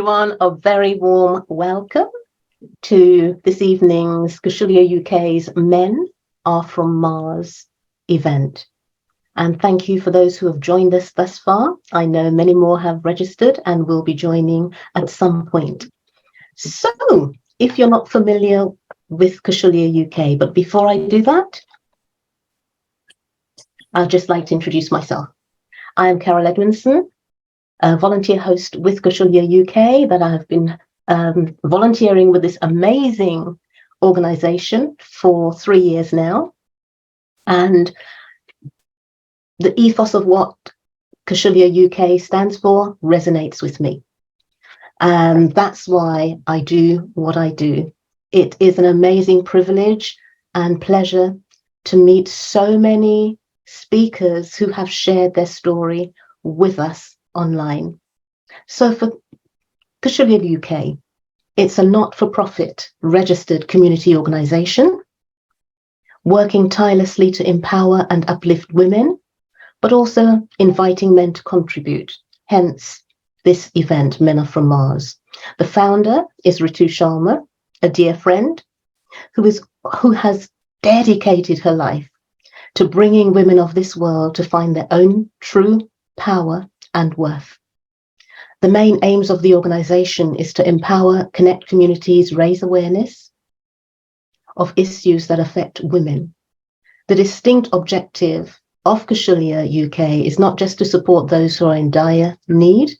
everyone. A very warm welcome to this evening's Kaushalya UK's Men Are From Mars event. And thank you for those who have joined us thus far. I know many more have registered and will be joining at some point. So, if you're not familiar with Kaushalya UK, but before I do that, I'd just like to introduce myself. I am Carol Edmondson, a volunteer host with Kaushalya UK that I have been volunteering with this amazing organisation for 3 years now. And the ethos of what Kaushalya UK stands for resonates with me. And that's why I do what I do. It is an amazing privilege and pleasure to meet so many speakers who have shared their story with us online. So for Kaushalya UK, it's a not-for-profit registered community organisation working tirelessly to empower and uplift women, but also inviting men to contribute, hence this event, Men Are From Mars. The founder is Ritu Sharma, a dear friend who has dedicated her life to bringing women of this world to find their own true power and worth. The main aims of the organisation is to empower, connect communities, raise awareness of issues that affect women. The distinct objective of Kaushalya UK is not just to support those who are in dire need,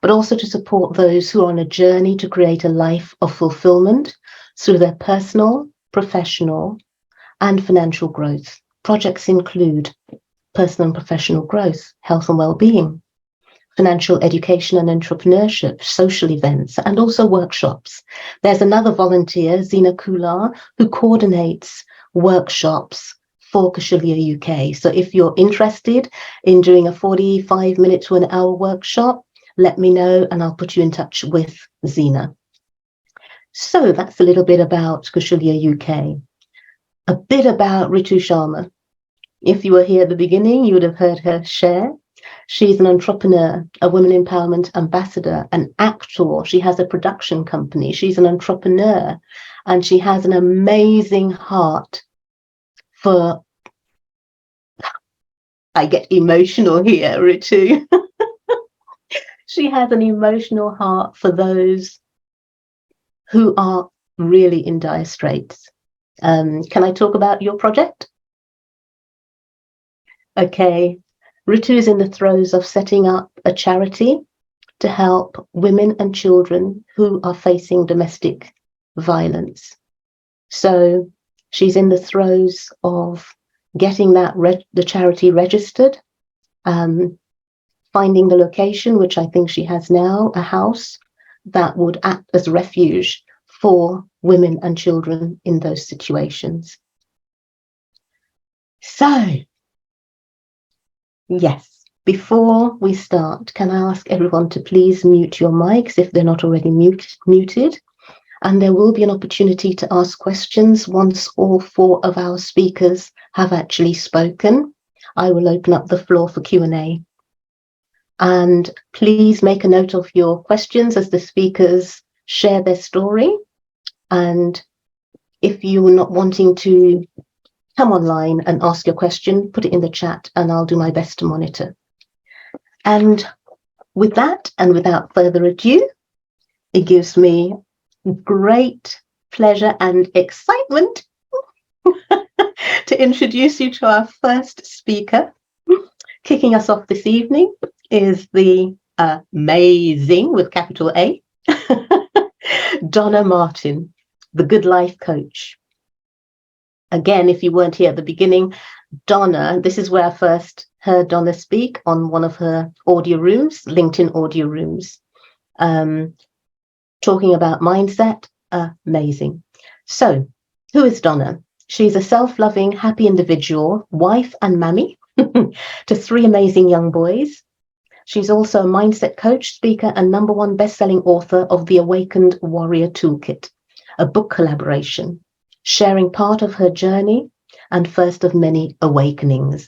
but also to support those who are on a journey to create a life of fulfilment through their personal, professional, and financial growth. Projects include personal and professional growth, health and well-being, financial education and entrepreneurship, social events, and also workshops. There's another volunteer, Zina Kular, who coordinates workshops for Kaushalya UK. So if you're interested in doing a 45-minute to an hour workshop, let me know and I'll put you in touch with Zina. So that's a little bit about Kaushalya UK. A bit about Ritu Sharma. If you were here at the beginning, you would have heard her share. She's an entrepreneur, a women empowerment ambassador, an actor. She has a production company. She's an entrepreneur, and she has an amazing heart for, I get emotional here, Ritu. She has an emotional heart for those who are really in dire straits. Can I talk about your project? Okay. Ritu is in the throes of setting up a charity to help women and children who are facing domestic violence. So she's in the throes of getting the charity registered, finding the location, which I think she has now, a house that would act as refuge for women and children in those situations. So, yes, before we start, can I ask everyone to please mute your mics if they're not already muted? And there will be an opportunity to ask questions once all 4 of our speakers have actually spoken. I will open up the floor for Q&A. And please make a note of your questions as the speakers share their story. And if you're not wanting to come online and ask your question, put it in the chat and I'll do my best to monitor. And with that, and without further ado, it gives me great pleasure and excitement to introduce you to our first speaker. Kicking us off this evening is the amazing, with capital A, Donna Martin, the Good Life Coach. Again, if you weren't here at the beginning, Donna, this is where I first heard Donna speak on one of her audio rooms, LinkedIn audio rooms, talking about mindset. Amazing. So, who is Donna? She's a self-loving, happy individual, wife and mammy to 3 amazing young boys. She's also a mindset coach, speaker, and #1 best-selling author of The Awakened Warrior Toolkit, a book collaboration, sharing part of her journey and first of many awakenings.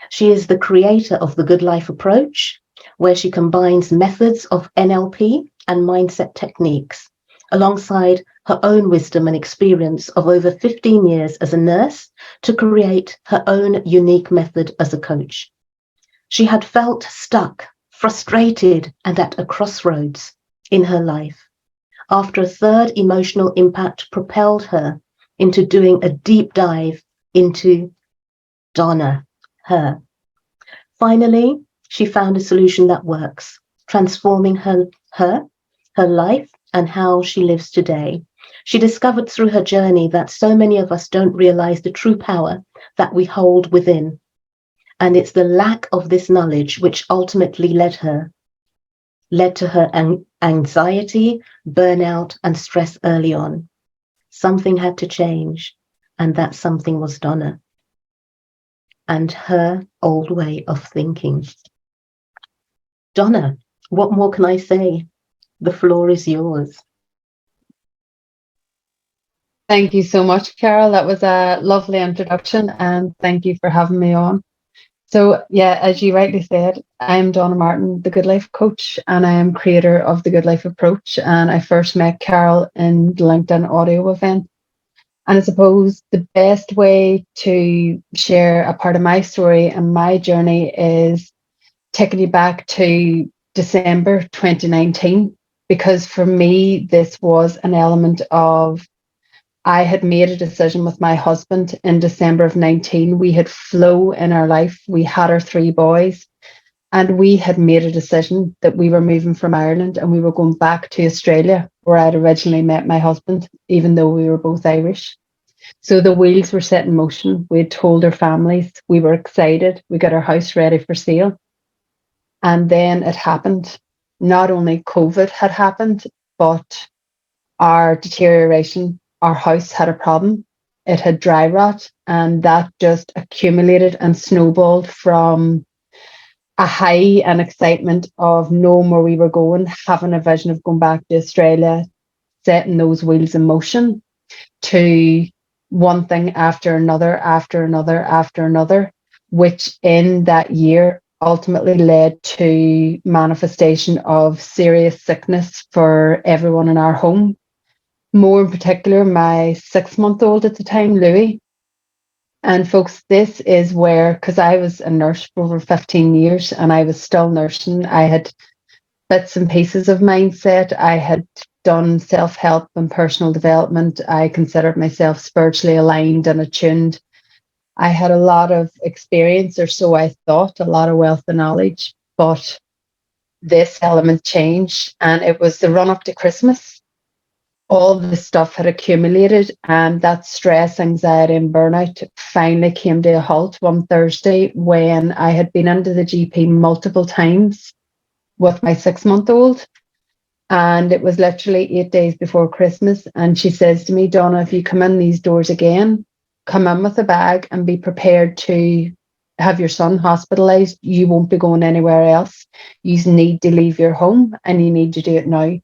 She is the creator of the Good Life approach, where she combines methods of NLP and mindset techniques, alongside her own wisdom and experience of over 15 years as a nurse, to create her own unique method as a coach. She had felt stuck, frustrated, and at a crossroads in her life. After a third emotional impact propelled her into doing a deep dive into Donna, her. Finally, she found a solution that works, transforming her life, and how she lives today. She discovered through her journey that so many of us don't realize the true power that we hold within. And it's the lack of this knowledge which ultimately led to her anxiety, burnout, and stress early on. Something had to change, and that something was Donna and her old way of thinking. Donna, what more can I say? The floor is yours. Thank you so much, Carol. That was a lovely introduction, and thank you for having me on. So, yeah, as you rightly said, I'm Donna Martin, the Good Life Coach, and I am creator of the Good Life Approach. And I first met Carol in the LinkedIn audio event. And I suppose the best way to share a part of my story and my journey is taking you back to December 2019, because for me, this was an element of I had made a decision with my husband in December of 19. We had flow in our life. We had our 3 boys, and we had made a decision that we were moving from Ireland and we were going back to Australia, where I'd originally met my husband, even though we were both Irish. So the wheels were set in motion. We had told our families, we were excited. We got our house ready for sale. And then it happened. Not only COVID had happened, but our deterioration, our house had a problem. It had dry rot, and that just accumulated and snowballed from a high and excitement of knowing where we were going, having a vision of going back to Australia, setting those wheels in motion, to one thing after another, after another, after another, which in that year ultimately led to manifestation of serious sickness for everyone in our home. More in particular, my 6-month-old at the time, Louis. And folks, this is where, because I was a nurse for over 15 years and I was still nursing, I had bits and pieces of mindset. I had done self-help and personal development. I considered myself spiritually aligned and attuned. I had a lot of experience, or so I thought, a lot of wealth and knowledge, but this element changed, and it was the run up to Christmas. All this stuff had accumulated, and that stress, anxiety, and burnout finally came to a halt one Thursday when I had been into the GP multiple times with my 6-month-old. And it was literally 8 days before Christmas. And she says to me, Donna, if you come in these doors again, come in with a bag and be prepared to have your son hospitalized. You won't be going anywhere else. You need to leave your home and you need to do it now.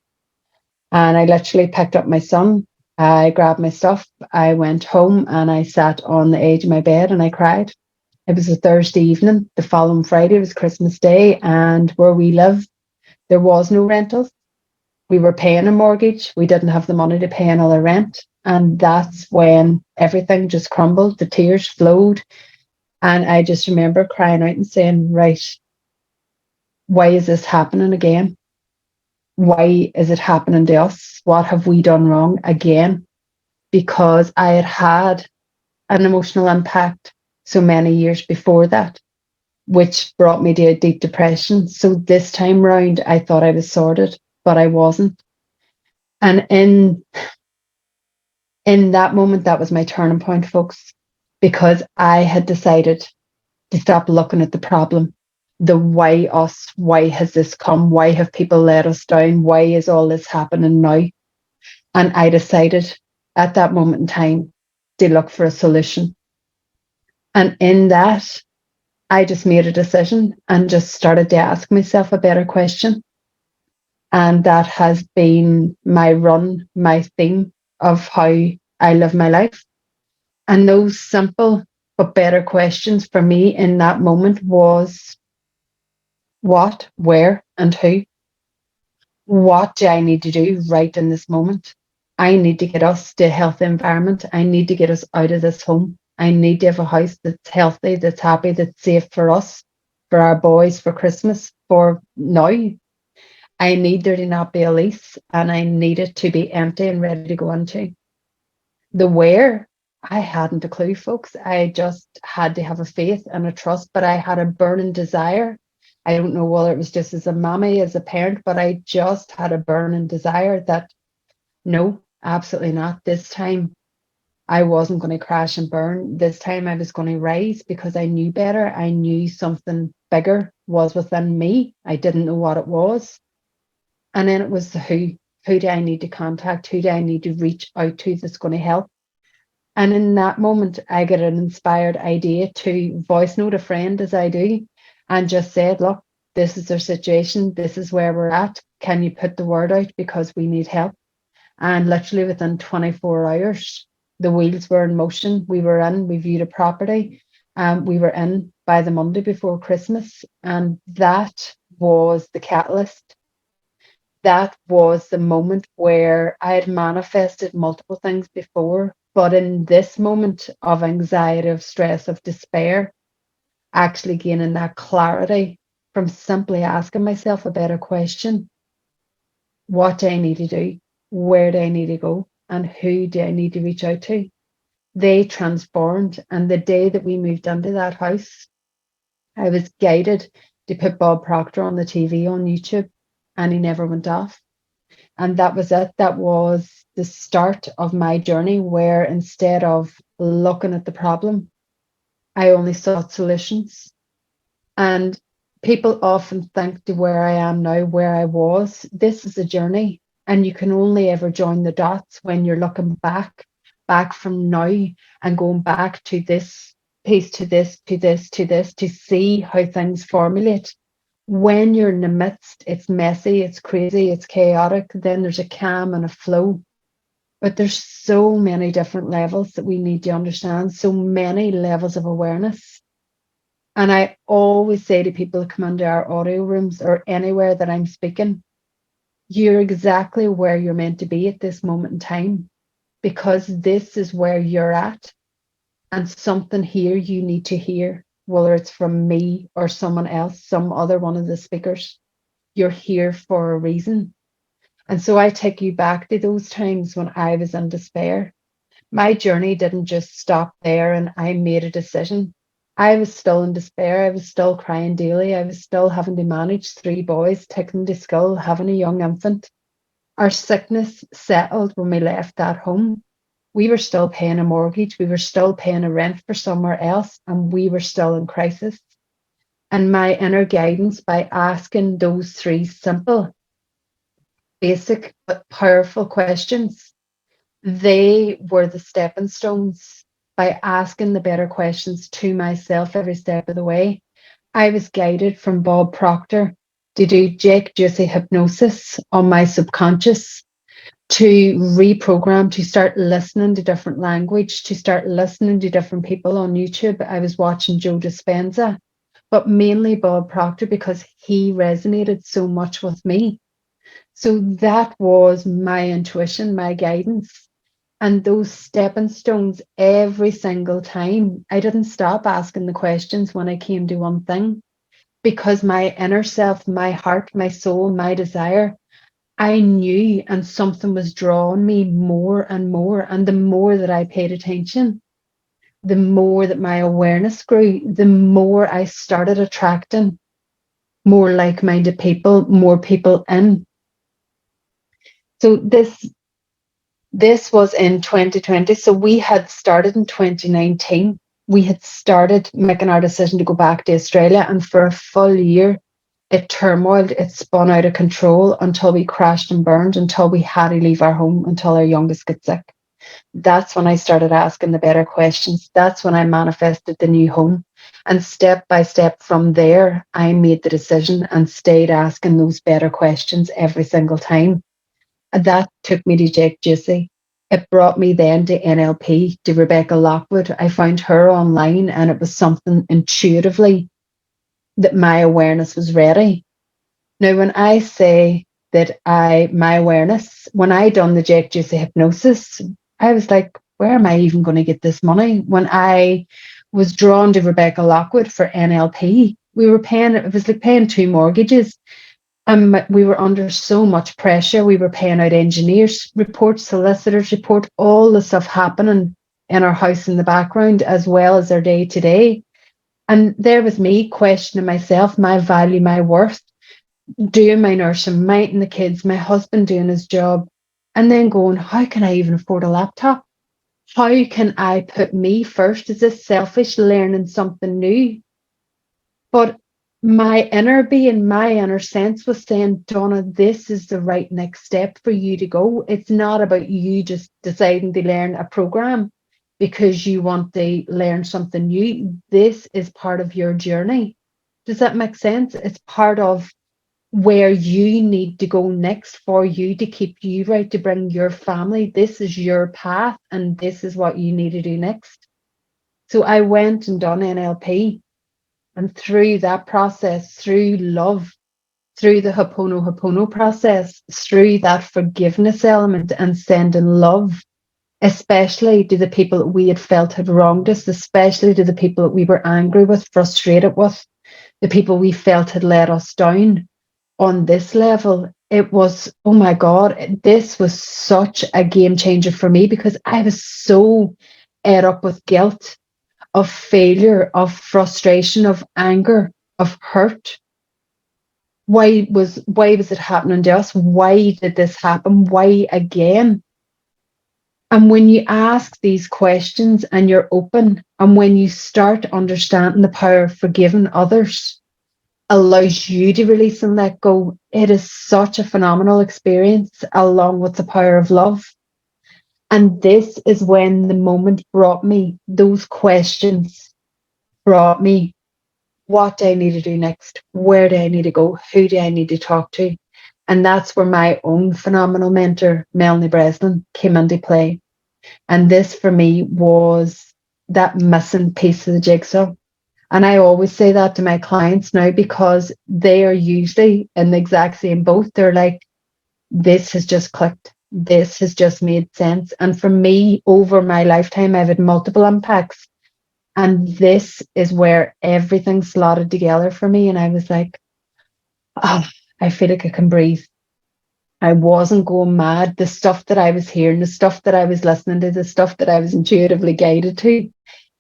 And I literally picked up my son. I grabbed my stuff. I went home and I sat on the edge of my bed and I cried. It was a Thursday evening. The following Friday was Christmas Day. And where we live, there was no rentals. We were paying a mortgage. We didn't have the money to pay another rent. And that's when everything just crumbled. The tears flowed. And I just remember crying out and saying, right, why is this happening again? Why is it happening to us? What have we done wrong again? Because I had had an emotional impact so many years before that, which brought me to a deep depression. So this time round, I thought I was sorted, but I wasn't. And in that moment, that was my turning point, folks, because I had decided to stop looking at the problem. The why us? Why has this come? Why have people let us down? Why is all this happening now? And I decided at that moment in time to look for a solution. And in that, I just made a decision and just started to ask myself a better question. And that has been my run, my theme of how I live my life. And those simple but better questions for me in that moment was what, where, and who. what do I need to do right in this moment? I need to get us to a healthy environment. I need to get us out of this home. I need to have a house that's healthy, that's happy, that's safe for us, for our boys, for Christmas, for now. I need there to not be a lease, and I need it to be empty and ready to go into. The where, I hadn't a clue, folks. I just had to have a faith and a trust, but I had a burning desire. I don't know whether it was just as a mommy, as a parent, but I just had a burning desire that no, absolutely not. This time I wasn't going to crash and burn. This time I was going to rise because I knew better. I knew something bigger was within me. I didn't know what it was. And then it was the who. Who do I need to contact? Who do I need to reach out to that's going to help? And in that moment, I get an inspired idea to voice note a friend, as I do, and just said, look, this is our situation. This is where we're at. Can you put the word out because we need help? And literally within 24 hours, the wheels were in motion. We were in, we viewed a property. We were in by the Monday before Christmas. And that was the catalyst. That was the moment where I had manifested multiple things before. But in this moment of anxiety, of stress, of despair, actually gaining that clarity from simply asking myself a better question. What do I need to do? Where do I need to go? And who do I need to reach out to? They transformed. And the day that we moved into that house, I was guided to put Bob Proctor on the TV on YouTube, and he never went off. And that was it. That was the start of my journey, where instead of looking at the problem, I only sought solutions. And people often think to where I am now, where I was, this is a journey. And you can only ever join the dots when you're looking back from now and going back to this piece, to this, to this, to this, to see how things formulate. When you're in the midst, it's messy, it's crazy, it's chaotic. Then there's a calm and a flow. But there's so many different levels that we need to understand, so many levels of awareness. And I always say to people who come into our audio rooms or anywhere that I'm speaking, you're exactly where you're meant to be at this moment in time, because this is where you're at. And something here you need to hear, whether it's from me or someone else, some other one of the speakers. You're here for a reason. And so I take you back to those times when I was in despair. My journey didn't just stop there and I made a decision. I was still in despair. I was still crying daily. I was still having to manage 3 boys, taking them to school, having a young infant. Our sickness settled when we left that home. We were still paying a mortgage. We were still paying a rent for somewhere else, and we were still in crisis. And my inner guidance, by asking those 3 simple, basic, but powerful questions, they were the stepping stones. By asking the better questions to myself every step of the way, I was guided from Bob Proctor to do Jake Juicy hypnosis on my subconscious, to reprogram, to start listening to different language, to start listening to different people on YouTube. I was watching Joe Dispenza, but mainly Bob Proctor because he resonated so much with me. So that was my intuition, my guidance. And those stepping stones every single time, I didn't stop asking the questions when I came to one thing, because my inner self, my heart, my soul, my desire, I knew, and something was drawing me more and more. And the more that I paid attention, the more that my awareness grew, the more I started attracting more like-minded people, more people in. So this was in 2020. So we had started in 2019. We had started making our decision to go back to Australia, and for a full year, it turmoiled, it spun out of control until we crashed and burned, until we had to leave our home, until our youngest got sick. That's when I started asking the better questions. That's when I manifested the new home. And step by step from there, I made the decision and stayed asking those better questions every single time. And that took me to Jake Juicy. It brought me then to NLP, to Rebecca Lockwood. I found her online, and it was something intuitively that my awareness was ready. Now, when I say that my awareness, when I done the Jake Juicy hypnosis, I was like, where am I even going to get this money? When I was drawn to Rebecca Lockwood for NLP, we were paying, it was like paying 2 mortgages. We were under so much pressure. We were paying out engineers' reports, solicitors' report, all the stuff happening in our house in the background, as well as our day to day. And there was me questioning myself, my value, my worth, doing my nursing, minding the kids, my husband doing his job, and then going, how can I even afford a laptop? How can I put me first? Is this selfish, learning something new? But my inner being, my inner sense was saying, Donna, this is the right next step for you to go. It's not about you just deciding to learn a program because you want to learn something new. This is part of your journey. Does that make sense? It's part of where you need to go next for you to keep you right, to bring your family. This is your path, and this is what you need to do next. So I went and done NLP. And through that process, through love, through the Ho'oponopono process, through that forgiveness element and sending love, especially to the people that we had felt had wronged us, especially to the people that we were angry with, frustrated with, the people we felt had let us down on this level, it was, oh my God, this was such a game changer for me, because I was so ate up with guilt, of failure, of frustration, of anger, of hurt. Why was it happening to us? Why did this happen? Why again? And when you ask these questions and you're open, and when you start understanding the power of forgiving others, allows you to release and let go, it is such a phenomenal experience, along with the power of love. And this is when the moment brought me, those questions brought me, what do I need to do next? Where do I need to go? Who do I need to talk to? And that's where my own phenomenal mentor, Melanie Breslin, came into play. And this for me was that missing piece of the jigsaw. And I always say that to my clients now, because they are usually in the exact same boat. They're like, this has just clicked. This has just made sense. And for me, over my lifetime, I've had multiple impacts. And this is where everything slotted together for me. And I was like, oh, I feel like I can breathe. I wasn't going mad. The stuff that I was hearing, the stuff that I was listening to, the stuff that I was intuitively guided to,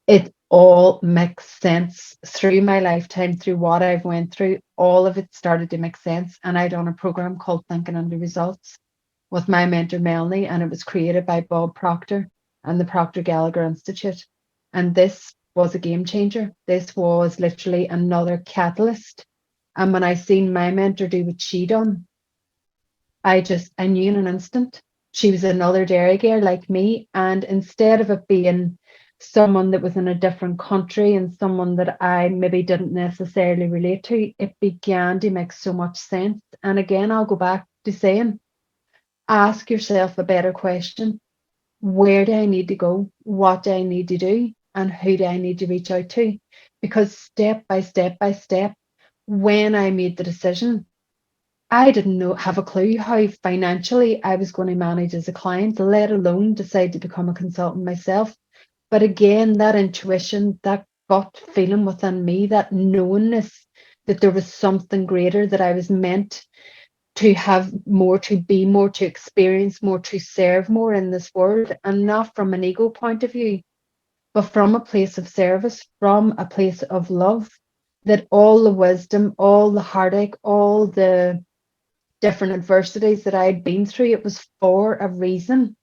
it all makes sense through my lifetime, through what I've went through. All of it started to make sense. And I done a program called Thinking Under Results with my mentor Melanie, and it was created by Bob Proctor and the Proctor Gallagher Institute. And this was a game changer. This was literally another catalyst. And when I seen my mentor do what she done, I knew in an instant she was another dairy girl like me. And instead of it being someone that was in a different country and someone that I maybe didn't necessarily relate to, it began to make so much sense. And again, I'll go back to saying, ask yourself a better question. Where do I need to go? What do I need to do? And who do I need to reach out to? Because step by step by step, when I made the decision, I didn't have a clue how financially I was going to manage as a client, let alone decide to become a consultant myself. But again, that intuition, that gut feeling within me, that knowingness that there was something greater, that I was meant to have more, to be more, to experience more, to serve more in this world, and not from an ego point of view, but from a place of service, from a place of love, that all the wisdom, all the heartache, all the different adversities that I'd been through, it was for a reason.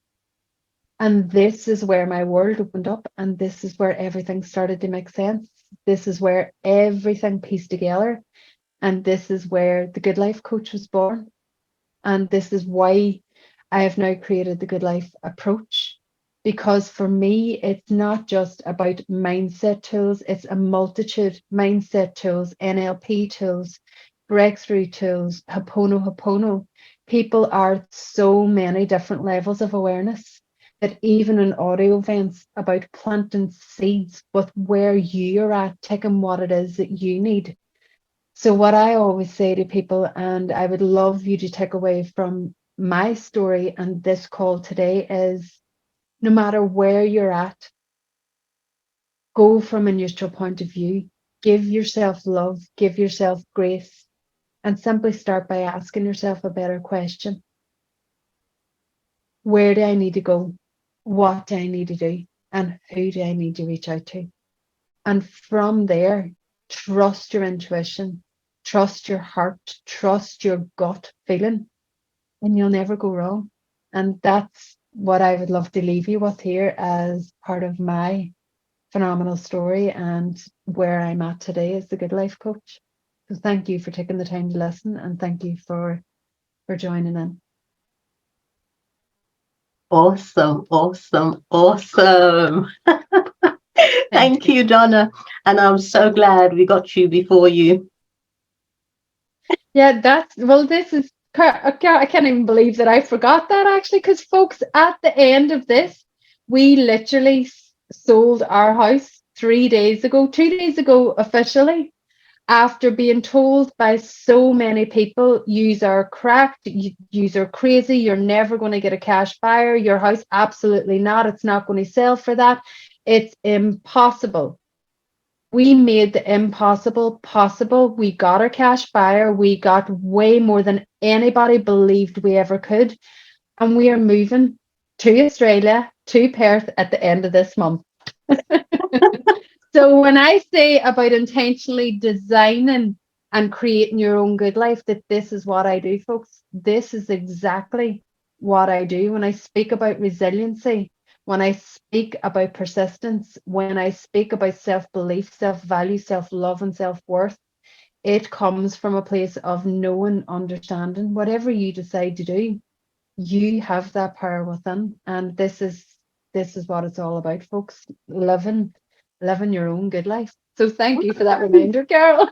And this is where my world opened up, and this is where everything started to make sense. This is where everything pieced together, and this is where the Good Life Coach was born. And this is why I have now created the Good Life approach, because for me, it's not just about mindset tools, it's a multitude mindset tools, NLP tools, breakthrough tools, Ho'oponopono. People are at so many different levels of awareness that even in audio events about planting seeds with where you're at, taking what it is that you need. So what I always say to people, and I would love you to take away from my story and this call today, is no matter where you're at, go from a neutral point of view, give yourself love, give yourself grace, and simply start by asking yourself a better question. Where do I need to go? What do I need to do? And who do I need to reach out to? And from there, trust your intuition, trust your heart, trust your gut feeling, and you'll never go wrong. And that's what I would love to leave you with here as part of my phenomenal story and where I'm at today as the Good Life Coach. So thank you for taking the time to listen, and thank you for joining in. Awesome, awesome, awesome. Thank you, Donna. And I'm so glad we got you before you. Yeah, this is, I can't even believe that I forgot that actually, because folks, at the end of this, we literally sold our house 2 days ago officially, after being told by so many people, yous are cracked, yous are crazy, you're never going to get a cash buyer, your house, absolutely not, it's not going to sell for that, it's impossible. We made the impossible possible. We got our cash buyer. We got way more than anybody believed we ever could. And we are moving to Australia, to Perth at the end of this month. So when I say about intentionally designing and creating your own good life, that this is what I do, folks. This is exactly what I do. When I speak about resiliency, when I speak about persistence, when I speak about self-belief, self-value, self-love, and self-worth, it comes from a place of knowing, understanding. Whatever you decide to do, you have that power within. And this is what it's all about, folks. Living your own good life. So thank you for that reminder, Carol.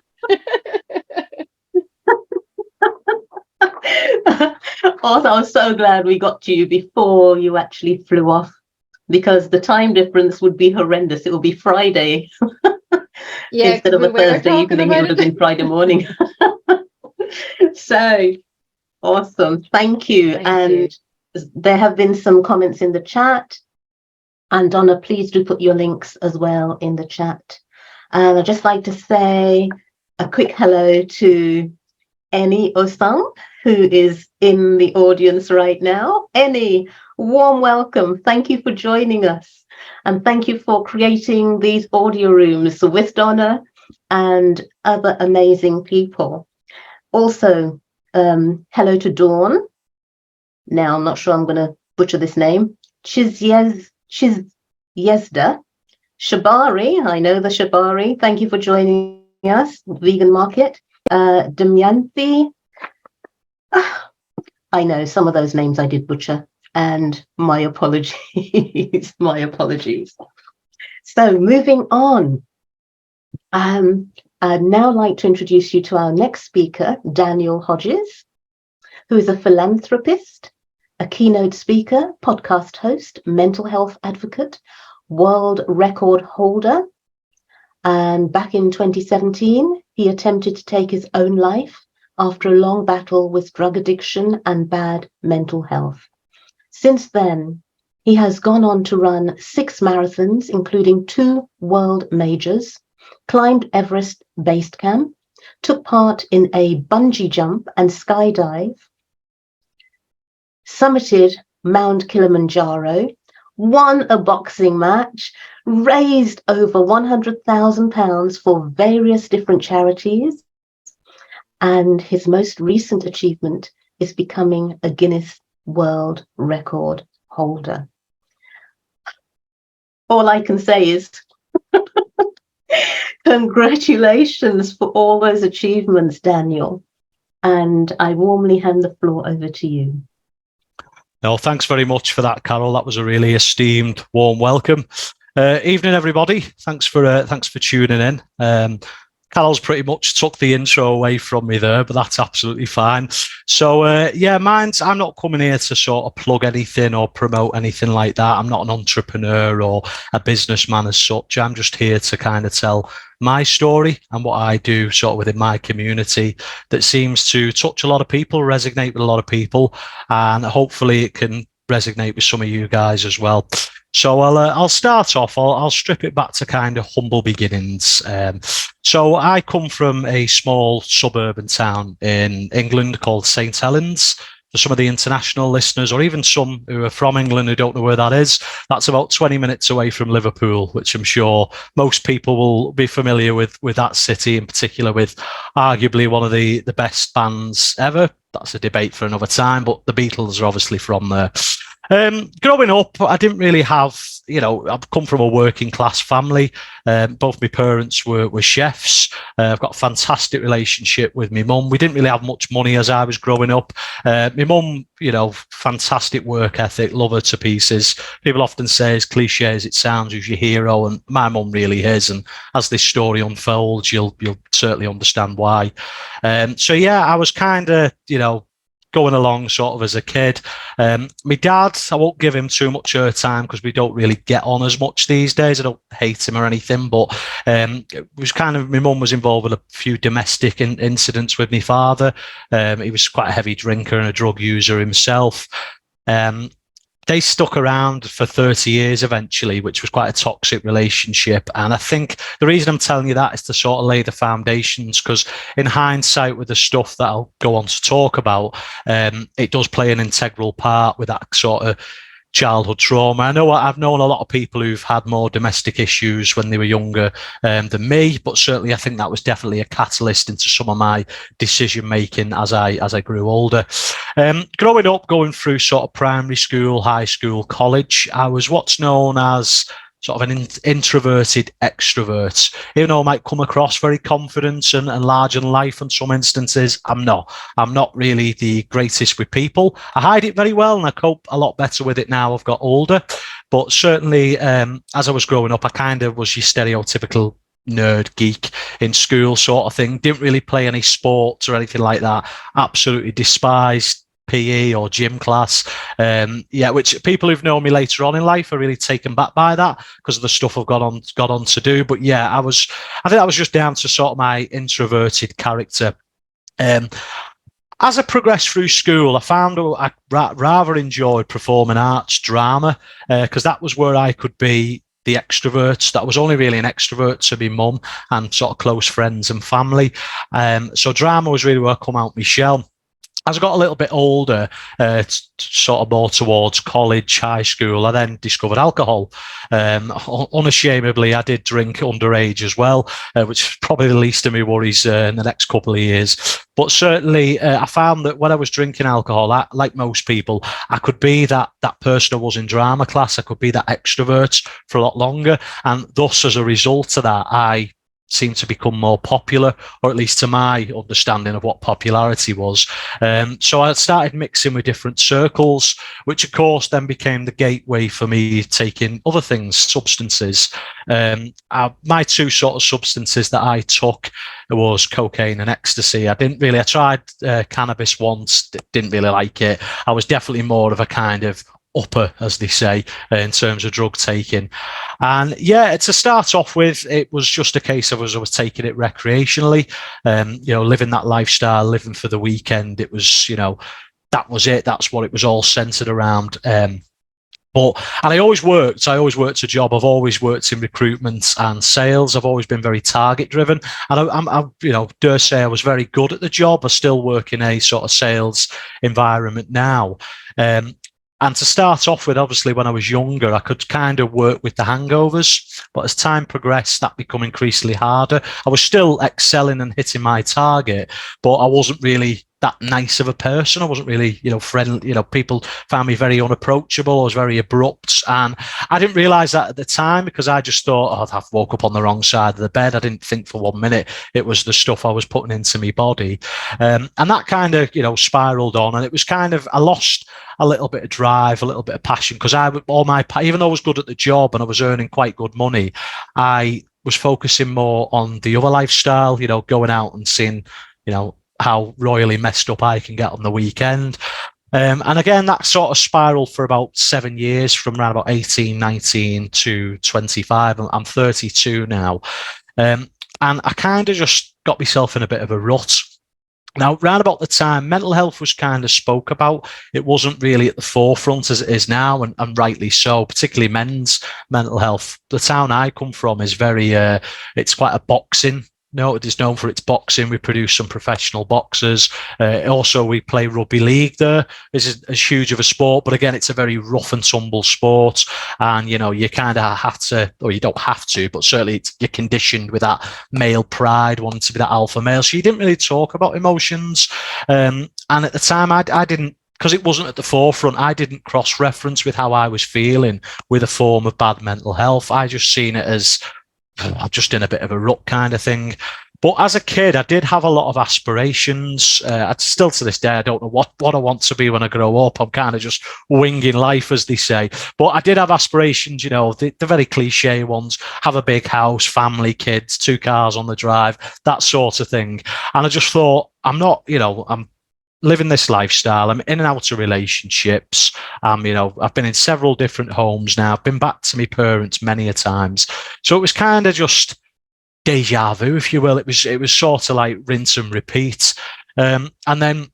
Also, I'm so glad we got to you before you actually flew off, because the time difference would be horrendous. It will be Friday. Yeah, instead of a Thursday evening, it would have been Friday morning. So awesome. Thank you. And there have been some comments in the chat. And Donna, please do put your links as well in the chat. And I'd just like to say a quick hello to Eni Osang, who is in the audience right now. Eni, warm welcome. Thank you for joining us. And thank you for creating these audio rooms with Donna and other amazing people. Also, hello to Dawn. Now, I'm not sure I'm going to butcher this name. Chizyezda Shabari. I know the Shabari. Thank you for joining us. Vegan Market. Damyanthi. I know some of those names I did butcher, and my apologies. My apologies. So moving on. I'd now like to introduce you to our next speaker, Daniel Hodges, who is a philanthropist, a keynote speaker, podcast host, mental health advocate, world record holder. And back in 2017, he attempted to take his own life after a long battle with drug addiction and bad mental health. Since then, he has gone on to run 6 marathons, including 2 world majors, climbed Everest Base Camp, took part in a bungee jump and skydive, summited Mt Kilimanjaro, won a boxing match, raised over £100,000 for various different charities, and his most recent achievement is becoming a Guinness World Record Holder. All I can say is congratulations for all those achievements, Daniel. And I warmly hand the floor over to you. No, thanks very much for that, Carol. That was a really esteemed, warm welcome. Evening, everybody. Thanks for tuning in. Carol's pretty much took the intro away from me there, but that's absolutely fine. So, I'm not coming here to sort of plug anything or promote anything like that. I'm not an entrepreneur or a businessman as such. I'm just here to kind of tell my story and what I do sort of within my community that seems to touch a lot of people, resonate with a lot of people, and hopefully it can resonate with some of you guys as well. So I'll start off. I'll strip it back to kind of humble beginnings. So I come from a small suburban town in England called St Helens. For some of the international listeners, or even some who are from England who don't know where that is, that's about 20 minutes away from Liverpool, which I'm sure most people will be familiar with that city, in particular with arguably one of the best bands ever. That's a debate for another time, but the Beatles are obviously from there. Growing up, I didn't really have, I've come from a working class family. Both my parents were chefs. I've got a fantastic relationship with my mum. We didn't really have much money as I was growing up. My mum, fantastic work ethic, love her to pieces. People often say, as cliche as it sounds, who's your hero? And my mum really is. And as this story unfolds, you'll certainly understand why. I was kind of, going along sort of as a kid. My dad, I won't give him too much airtime because we don't really get on as much these days. I don't hate him or anything, but it was kind of, my mum was involved with a few domestic incidents with my father. He was quite a heavy drinker and a drug user himself. They stuck around for 30 years eventually, which was quite a toxic relationship. And I think the reason I'm telling you that is to sort of lay the foundations, because in hindsight, with the stuff that I'll go on to talk about, it does play an integral part with that sort of childhood trauma. I've known a lot of people who've had more domestic issues when they were younger than me, but certainly I think that was definitely a catalyst into some of my decision making as I grew older. Growing up, going through sort of primary school, high school, college, I was what's known as sort of an introverted extrovert. Even though I might come across very confident and large in life in some instances, I'm not. I'm not really the greatest with people. I hide it very well and I cope a lot better with it now I've got older. But certainly, as I was growing up, I kind of was your stereotypical nerd geek in school sort of thing. Didn't really play any sports or anything like that. Absolutely despised PE or gym class, which people who've known me later on in life are really taken back by that because of the stuff I've got on to do. But yeah, I think that was just down to sort of my introverted character. As I progressed through school, I found I rather enjoyed performing arts, drama, because that was where I could be the extroverts. That was only really an extrovert to my mum and sort of close friends and family. So drama was really where I come out my shell. As I got a little bit older, sort of more towards college, high school, I then discovered alcohol. Unashamedly, I did drink underage as well, which is probably the least of my worries in the next couple of years. But certainly, I found that when I was drinking alcohol, like most people, I could be that person who was in drama class. I could be that extrovert for a lot longer. And thus, as a result of that, I seemed to become more popular, or at least to my understanding of what popularity was. So I started mixing with different circles, which of course then became the gateway for me taking other things, substances. My two sort of substances that I took was cocaine and ecstasy. I tried cannabis once, didn't really like it. I was definitely more of a kind of upper, as they say, in terms of drug taking. And yeah, to start off with, it was just a case of I was taking it recreationally, living that lifestyle, living for the weekend. It was, that was it. That's what it was all centered around. And I always worked a job. I've always worked in recruitment and sales. I've always been very target driven. And I dare say I was very good at the job. I still work in a sort of sales environment now. And to start off with, obviously, when I was younger, I could kind of work with the hangovers. But as time progressed, that became increasingly harder. I was still excelling and hitting my target, but I wasn't really that nice of a person. I wasn't really, friendly. People found me very unapproachable. I was very abrupt. And I didn't realize that at the time because I just thought, I've woke up on the wrong side of the bed. I didn't think for 1 minute it was the stuff I was putting into my body. And that kind of, spiraled on. And it was kind of, I lost a little bit of drive, a little bit of passion because even though I was good at the job and I was earning quite good money, I was focusing more on the other lifestyle, you know, going out and seeing, you know, how royally messed up I can get on the weekend. And again, that sort of spiraled for about 7 years, from around about 18, 19 to 25. I'm 32 now. And I kind of just got myself in a bit of a rut. Now, round about the time, mental health was kind of spoke about. It wasn't really at the forefront as it is now, and rightly so, particularly men's mental health. The town I come from is very, it's quite a boxing. No, it is known for its boxing. We produce some professional boxers. Also, we play rugby league there. This is as huge of a sport, but again, it's a very rough and tumble sport. And, you know, you kind of have to, or you don't have to, but certainly you're conditioned with that male pride, wanting to be that alpha male. So you didn't really talk about emotions. And at the time, I didn't, because it wasn't at the forefront, I didn't cross-reference with how I was feeling with a form of bad mental health. I just seen it as, I'm just in a bit of a rut kind of thing. But as a kid, I did have a lot of aspirations. Still to this day, I don't know what I want to be when I grow up. I'm kind of just winging life, as they say. But I did have aspirations, you know, the very cliche ones: have a big house, family, kids, 2 cars on the drive, that sort of thing. And I just thought, I'm not, you know, I'm living this lifestyle. I'm in and out of relationships. You know, I've been in several different homes now. I've been back to my parents many a times. So it was kind of just deja vu, if you will. It was sort of like rinse and repeat. And then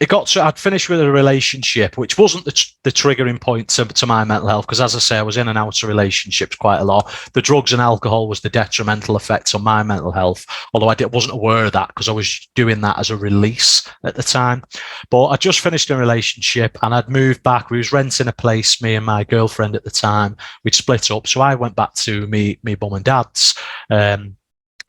it got to, I'd finished with a relationship, which wasn't the triggering point to my mental health, because as I say, I was in and out of relationships quite a lot. The drugs and alcohol was the detrimental effects on my mental health, although I wasn't aware of that because I was doing that as a release at the time. But I just finished a relationship and I'd moved back. We was renting a place, me and my girlfriend at the time. We'd split up. So I went back to me mum and dad's.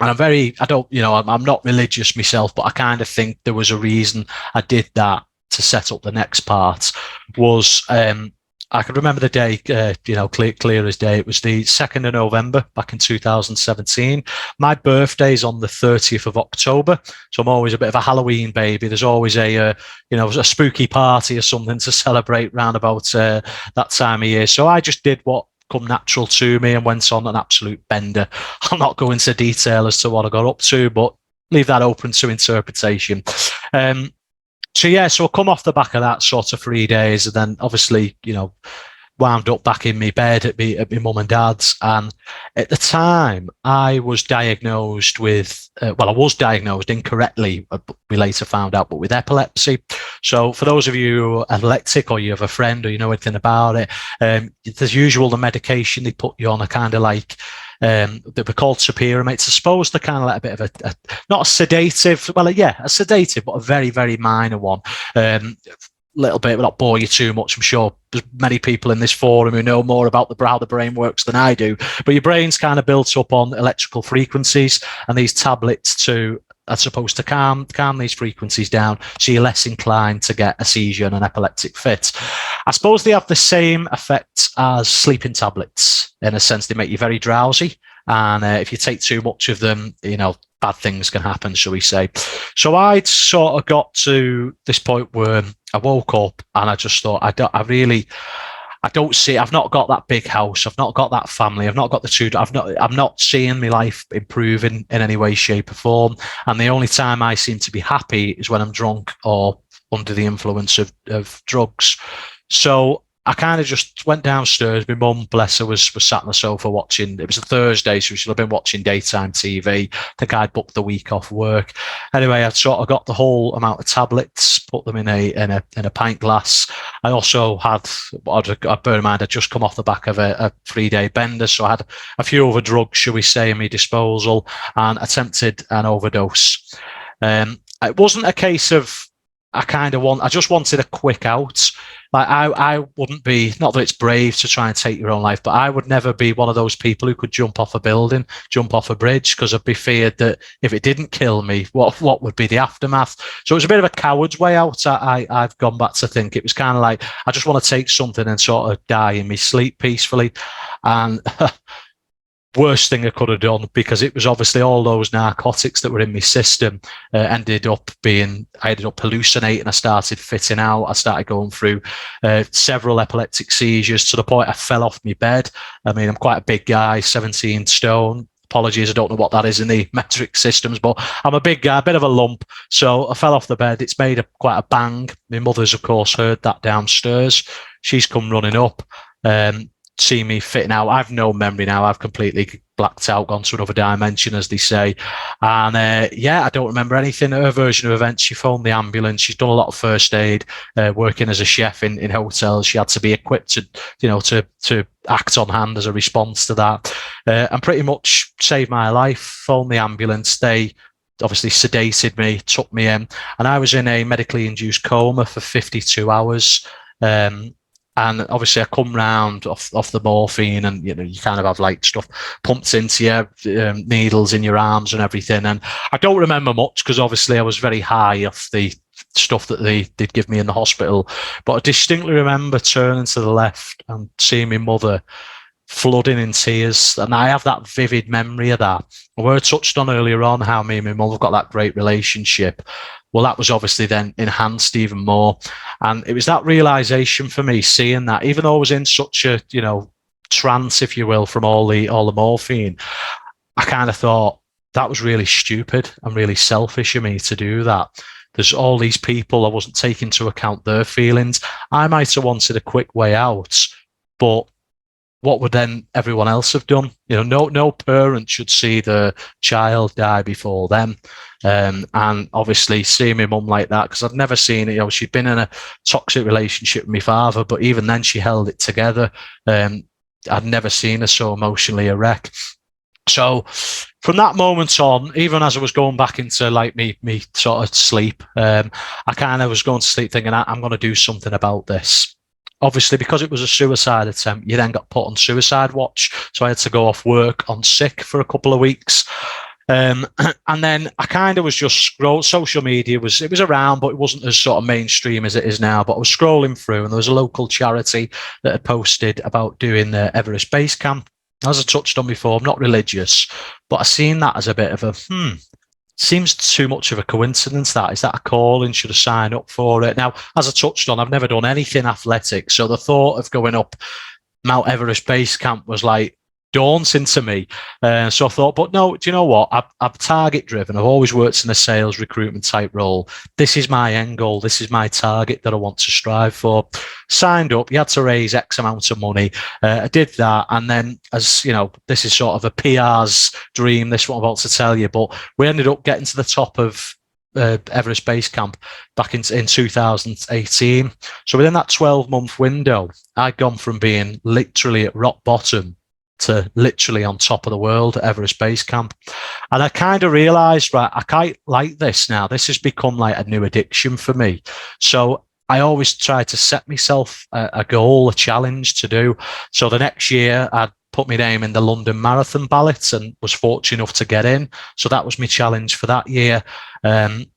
And I'm not religious myself, but I kind of think there was a reason I did that to set up the next part. Was I can remember the day, clear as day. It was the 2nd of November back in 2017. My birthday's on the 30th of October, so I'm always a bit of a Halloween baby. There's always a spooky party or something to celebrate round about that time of year. So I just did what come natural to me and went on an absolute bender. I'll not go into detail as to what I got up to, but leave that open to interpretation. So I come off the back of that sort of 3 days, and then obviously, you know, wound up back in my bed at my mum and dad's. And at the time, I was diagnosed with, I was diagnosed incorrectly, we later found out, but with epilepsy. So for those of you who are epileptic, or you have a friend, or you know anything about it, as usual, the medication they put you on are kind of like, they were called Superior. It's supposed to kind of like a bit of a not a sedative, a sedative, but a very, very minor one. Little bit, but not bore you too much. I'm sure there's many people in this forum who know more about how the brain works than I do. But your brain's kind of built up on electrical frequencies, and these tablets are supposed to calm these frequencies down, so you're less inclined to get a seizure and an epileptic fit. I suppose they have the same effect as sleeping tablets. In a sense, they make you very drowsy, and if you take too much of them, you know, bad things can happen, shall we say. So I'd sort of got to this point where I woke up and I just thought, I've not got that big house. I've not got that family. I've not got the two. I'm not seeing my life improving in any way, shape or form. And the only time I seem to be happy is when I'm drunk or under the influence of drugs. So I kind of just went downstairs. My mum, bless her, was sat on the sofa watching. It was a Thursday, so she'd have been watching daytime TV. I think I'd booked the week off work. Anyway, I'd sort of got the whole amount of tablets, put them in a pint glass. I also had, bear in mind, I'd just come off the back of a 3-day bender, so I had a few other drugs, shall we say, in my disposal, and attempted an overdose. It wasn't a case of I just wanted a quick out. Like I wouldn't be, not that it's brave to try and take your own life, but I would never be one of those people who could jump off a building, jump off a bridge, because I'd be feared that if it didn't kill me, what would be the aftermath? So it was a bit of a coward's way out. I've gone back to think it was kind of like, I just want to take something and sort of die in my sleep peacefully. And worst thing I could have done, because it was obviously all those narcotics that were in my system. I ended up hallucinating. I started fitting out. I started going through several epileptic seizures to the point I fell off my bed. I mean, I'm quite a big guy, 17 stone. Apologies, I don't know what that is in the metric systems, but I'm a big guy, a bit of a lump. So I fell off the bed. It's made quite a bang. My mother's, of course, heard that downstairs. She's come running up, seen me fitting out. I've no memory now. I've completely blacked out, gone to another dimension, as they say. And I don't remember anything. Her version of events, she phoned the ambulance. She's done a lot of first aid, working as a chef in hotels. She had to be equipped to act on hand as a response to that, and pretty much saved my life. Phoned the ambulance. They obviously sedated me, took me in, and I was in a medically induced coma for 52 hours. And obviously I come round off the morphine, and you kind of have like stuff pumped into you, needles in your arms and everything. And I don't remember much because obviously I was very high off the stuff that they did give me in the hospital. But I distinctly remember turning to the left and seeing my mother flooding in tears. And I have that vivid memory of that. We touched on earlier on how me and my mum have got that great relationship. Well, that was obviously then enhanced even more. And it was that realization for me, seeing that, even though I was in such a, trance, if you will, from all the morphine, I kind of thought that was really stupid and really selfish of me to do that. There's all these people, I wasn't taking into account their feelings. I might have wanted a quick way out, but what would then everyone else have done? No parent should see their child die before them. And obviously seeing my mum like that, because I'd never seen it. She'd been in a toxic relationship with my father, but even then she held it together. I'd never seen her so emotionally a wreck. So from that moment on, even as I was going back into like me sort of sleep, I kind of was going to sleep thinking, I'm going to do something about this. Obviously, because it was a suicide attempt, you then got put on suicide watch. So I had to go off work on sick for a couple of weeks. And then I kind of was just scrolling. Social media was around, but it wasn't as sort of mainstream as it is now. But I was scrolling through, and there was a local charity that had posted about doing the Everest Base Camp. As I touched on before, I'm not religious, but I seen that as a bit of a seems too much of a coincidence. Is that a calling? Should I sign up for it? Now, as I touched on, I've never done anything athletic, so the thought of going up Mount Everest Base Camp was like daunting to me. So I thought, but no, do you know what? I'm target driven. I've always worked in a sales recruitment type role. This is my end goal. This is my target that I want to strive for. Signed up. You had to raise X amount of money. I did that. And then, as you know, this is sort of a PR's dream. This is what I'm about to tell you. But we ended up getting to the top of Everest Base Camp back in 2018. So within that 12-month window, I'd gone from being literally at rock bottom to literally on top of the world at Everest Base Camp. And I kind of realized, right, I quite like this now. This has become like a new addiction for me. So I always try to set myself a goal, a challenge to do. So the next year I'd put my name in the London Marathon ballot and was fortunate enough to get in. So that was my challenge for that year. I'm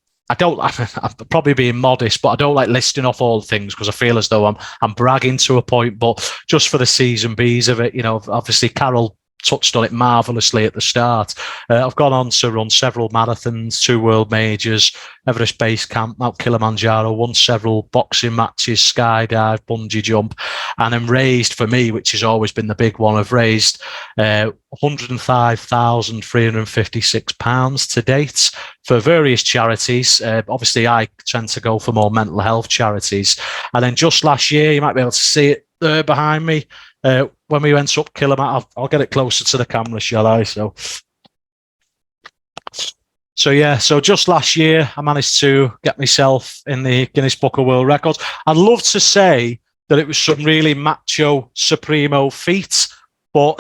probably being modest, but I don't like listing off all the things because I feel as though I'm bragging to a point. But just for the C's and B's of it, obviously Carol touched on it marvellously at the start. I've gone on to run several marathons, 2 world majors, Everest Base Camp, Mt Kilimanjaro, won several boxing matches, skydive, bungee jump, and then raised, for me, which has always been the big one, I've raised £105,356 to date for various charities. Obviously, I tend to go for more mental health charities. And then just last year, you might be able to see it there behind me, when we went up Kilimanjaro, I'll get it closer to the camera, shall I? So just last year, I managed to get myself in the Guinness Book of World Records. I'd love to say that it was some really macho, supremo feat, but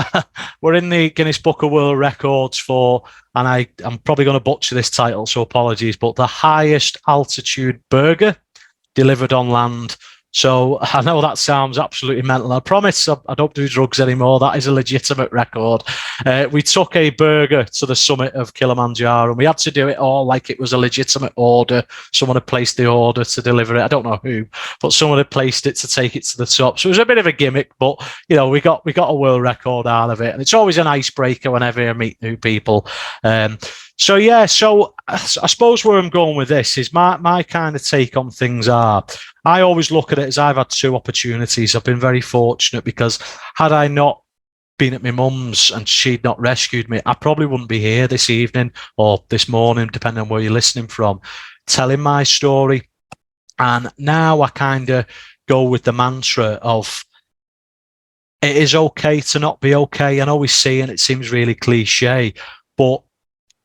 we're in the Guinness Book of World Records and I'm probably going to butcher this title, so apologies, but the highest altitude burger delivered on land. So I know that sounds absolutely mental. I promise I don't do drugs anymore. That is a legitimate record. We took a burger to the summit of Kilimanjaro, and we had to do it all like it was a legitimate order. Someone had placed the order to deliver it. I don't know who, but someone had placed it to take it to the top. So it was a bit of a gimmick, but we got a world record out of it, and it's always an icebreaker whenever I meet new people. So I suppose where I'm going with this is my kind of take on things are, I always look at it as I've had 2 opportunities. I've been very fortunate because had I not been at my mum's and she'd not rescued me, I probably wouldn't be here this evening or this morning, depending on where you're listening from, telling my story. And now I kind of go with the mantra of, it is okay to not be okay. I know we see, and it seems really cliche, but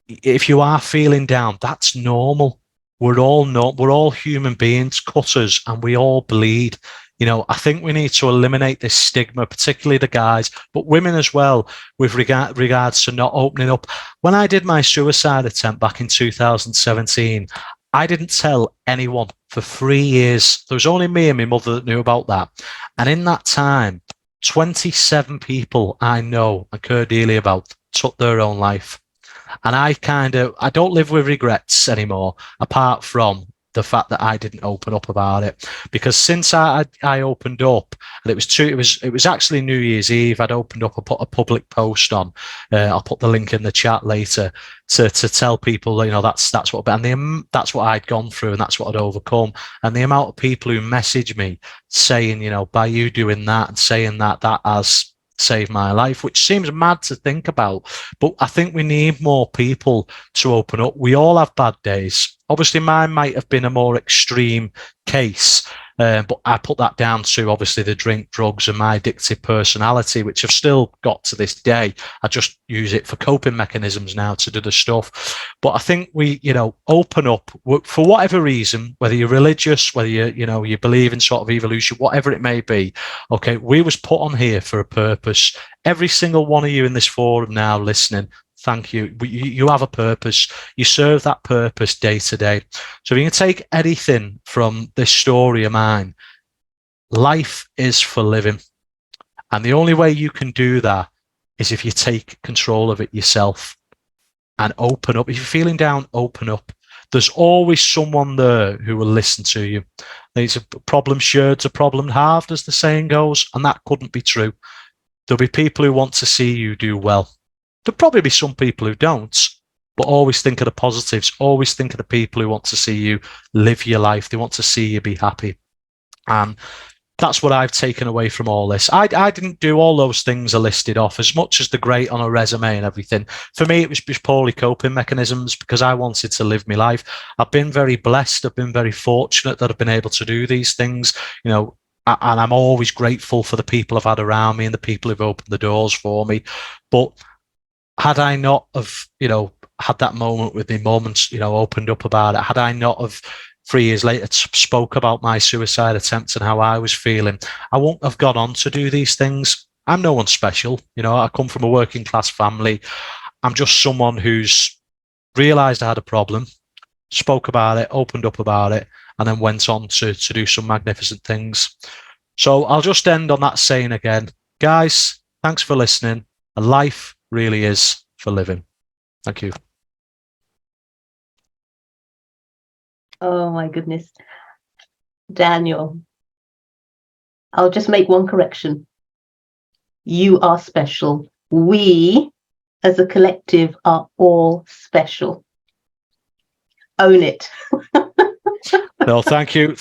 if you are feeling down, that's normal. We're all human beings, cutters, and we all bleed. I think we need to eliminate this stigma, particularly the guys, but women as well, with regards to not opening up. When I did my suicide attempt back in 2017, I didn't tell anyone for 3 years. There was only me and my mother that knew about that. And in that time, 27 people I know and care dearly about took their own life. And I don't live with regrets anymore, apart from the fact that I didn't open up about it. Because since I opened up, and it was actually New Year's Eve, I'd opened up, I put a public post on. I'll put the link in the chat later to tell people, that's what, and that's what I'd gone through, and that's what I'd overcome. And the amount of people who messaged me saying, by you doing that and saying that has saved my life, which seems mad to think about, but I think we need more people to open up. We all have bad days. Obviously, mine might have been a more extreme case, but I put that down to obviously the drink, drugs, and my addictive personality, which I've still got to this day. I just use it for coping mechanisms now to do the stuff. But I think we, open up for whatever reason, whether you're religious, whether you believe in sort of evolution, whatever it may be. Okay, we was put on here for a purpose. Every single one of you in this forum now listening, thank you. You have a purpose. You serve that purpose day to day. So if you can take anything from this story of mine, life is for living. And the only way you can do that is if you take control of it yourself and open up. If you're feeling down, open up. There's always someone there who will listen to you. There's a problem shared's a problem halved, as the saying goes, and that couldn't be true. There'll be people who want to see you do well. There'll probably be some people who don't, but always think of the positives. Always think of the people who want to see you live your life. They want to see you be happy. And that's what I've taken away from all this. I didn't do all those things I listed off, as much as the great on a resume and everything. For me, it was just purely coping mechanisms because I wanted to live my life. I've been very blessed. I've been very fortunate that I've been able to do these things, and I'm always grateful for the people I've had around me and the people who've opened the doors for me. But had I not have, had that moment with my mum and, opened up about it, had I not have 3 years later spoke about my suicide attempts and how I was feeling, I wouldn't have gone on to do these things. I'm no one special. I come from a working class family. I'm just someone who's realised I had a problem, spoke about it, opened up about it, and then went on to do some magnificent things. So I'll just end on that saying again, guys, thanks for listening. And life really is for living. Thank you. Oh my goodness. Daniel, I'll just make one correction. You are special. We, as a collective, are all special. Own it. No, thank you.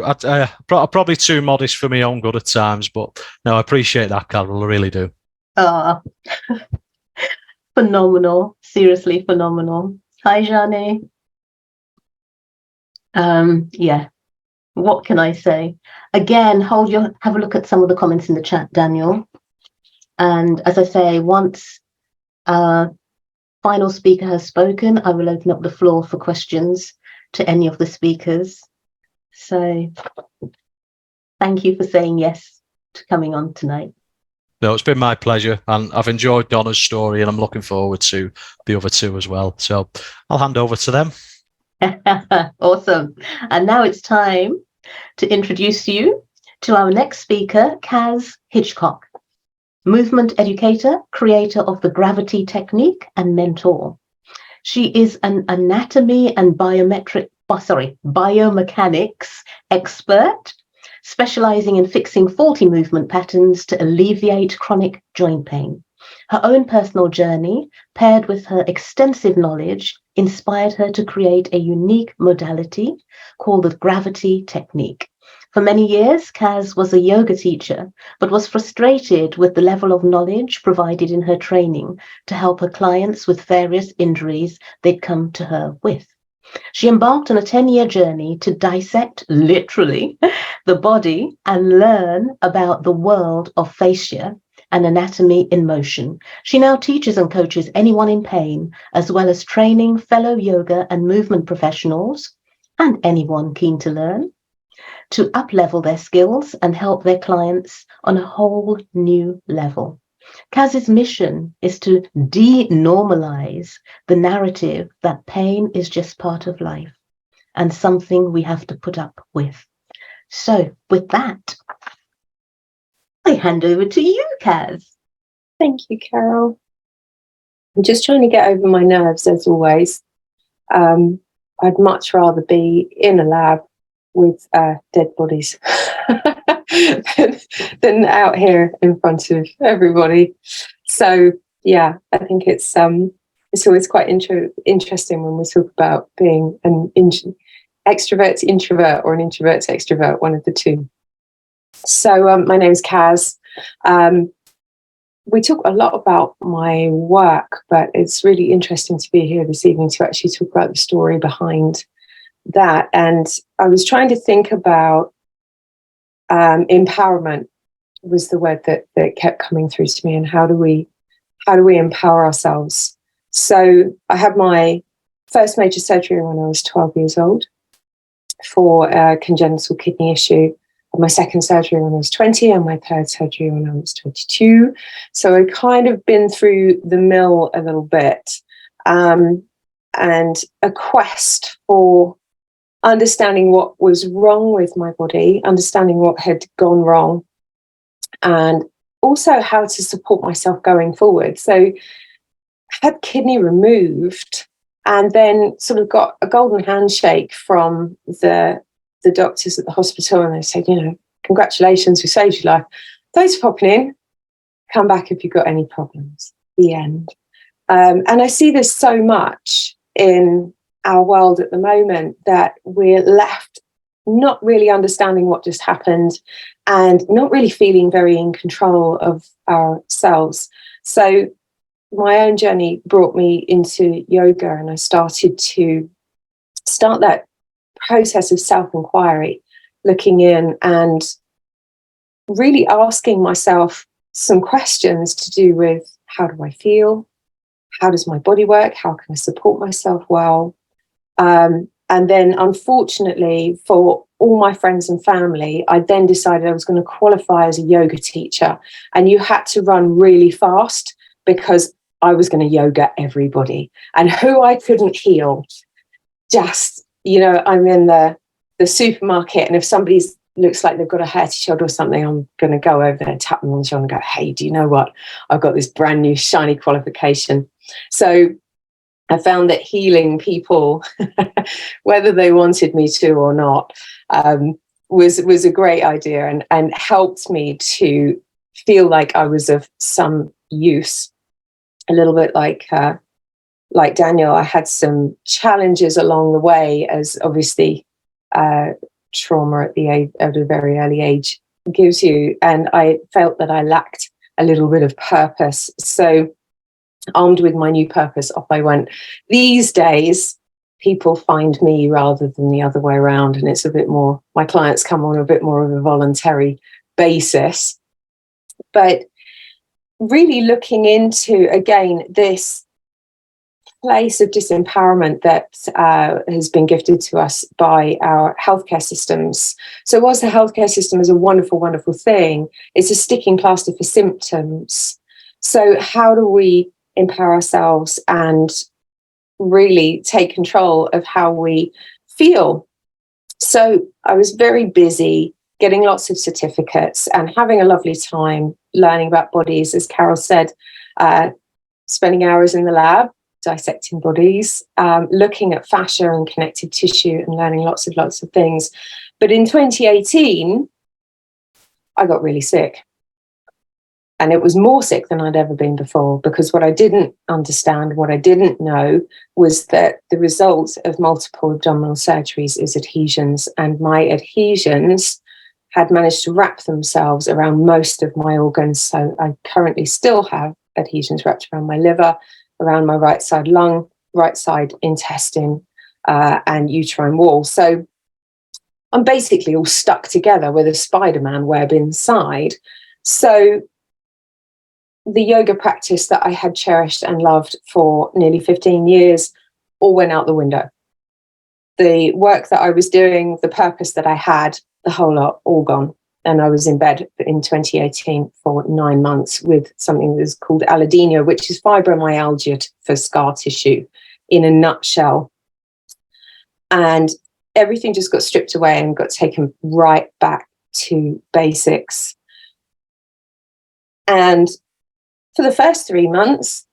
I'm probably too modest for my own good at times, but no, I appreciate that, Carol. I really do. Phenomenal. Seriously phenomenal. Hi, Jane. Yeah. What can I say? Again, have a look at some of the comments in the chat, Daniel. And as I say, once final speaker has spoken, I will open up the floor for questions to any of the speakers. So thank you for saying yes to coming on tonight. No, it's been my pleasure, and I've enjoyed Donna's story, and I'm looking forward to the other two as well. So I'll hand over to them. Awesome. And now it's time to introduce you to our next speaker, Kaz Hitchcock, movement educator, creator of the gravity technique, and mentor. She is an anatomy and biomechanics expert, specializing in fixing faulty movement patterns to alleviate chronic joint pain. Her own personal journey, paired with her extensive knowledge, inspired her to create a unique modality called the gravity technique, For many years, Kaz was a yoga teacher, but was frustrated with the level of knowledge provided in her training to help her clients with various injuries they'd come to her with. She embarked on a 10-year journey to dissect, literally, the body and learn about the world of fascia and anatomy in motion. She now teaches and coaches anyone in pain, as well as training fellow yoga and movement professionals and anyone keen to learn to up-level their skills and help their clients on a whole new level. Kaz's mission is to denormalize the narrative that pain is just part of life and something we have to put up with. So with that, I hand over to you, Kaz. Thank you, Carol. I'm just trying to get over my nerves, as always. I'd much rather be in a lab with dead bodies than out here in front of everybody. So yeah, I think it's always quite interesting when we talk about being an extrovert to introvert or an introvert to extrovert, one of the two. So my name is Kaz. We talk a lot about my work, but it's really interesting to be here this evening to actually talk about the story behind that. And I was trying to think about empowerment was the word that kept coming through to me, and how do we empower ourselves? So I had my first major surgery when I was 12 years old for a congenital kidney issue. My second surgery when I was 20, and my third surgery when I was 22. So I'd kind of been through the mill a little bit, and a quest for understanding what was wrong with my body, understanding what had gone wrong, and also how to support myself going forward. So I had kidney removed, and then sort of got a golden handshake from the doctors at the hospital, and they said, congratulations, we saved your life. Thanks for popping in. Come back if you've got any problems. The end. And I see this so much in our world at the moment, that we're left not really understanding what just happened and not really feeling very in control of ourselves. So my own journey brought me into yoga, and I started that process of self-inquiry, looking in and really asking myself some questions to do with, how do I feel? How does my body work? How can I support myself well? And then, unfortunately, for all my friends and family, I then decided I was going to qualify as a yoga teacher. And you had to run really fast because I was going to yoga everybody. And who I couldn't heal, just, I'm in the supermarket, and if somebody looks like they've got a hurty shoulder or something, I'm going to go over there and tap them on the shoulder and go, hey, do you know what? I've got this brand new shiny qualification. So I found that healing people, whether they wanted me to or not, was a great idea, and helped me to feel like I was of some use. A little bit like Daniel, I had some challenges along the way, as obviously trauma at a very early age gives you, and I felt that I lacked a little bit of purpose. So armed with my new purpose, off I went. These days, people find me rather than the other way around, and it's a bit more, my clients come on a bit more of a voluntary basis. But really looking into, again, this place of disempowerment that has been gifted to us by our healthcare systems. So whilst the healthcare system is a wonderful, wonderful thing, it's a sticking plaster for symptoms. So how do we empower ourselves and really take control of how we feel? So I was very busy getting lots of certificates and having a lovely time learning about bodies, as Carol said, spending hours in the lab dissecting bodies, looking at fascia and connective tissue and learning lots of things. But in 2018, I got really sick. And it was more sick than I'd ever been before, because what I didn't understand, what I didn't know, was that the result of multiple abdominal surgeries is adhesions. And my adhesions had managed to wrap themselves around most of my organs. So I currently still have adhesions wrapped around my liver, around my right side lung, right side intestine, and uterine wall. So I'm basically all stuck together with a Spider-Man web inside. So the yoga practice that I had cherished and loved for nearly 15 years all went out the window. The work that I was doing, the purpose that I had, the whole lot, all gone. And I was in bed in 2018 for 9 months with something that's called allodynia, which is fibromyalgia for scar tissue in a nutshell. And everything just got stripped away and got taken right back to basics. And for the first 3 months,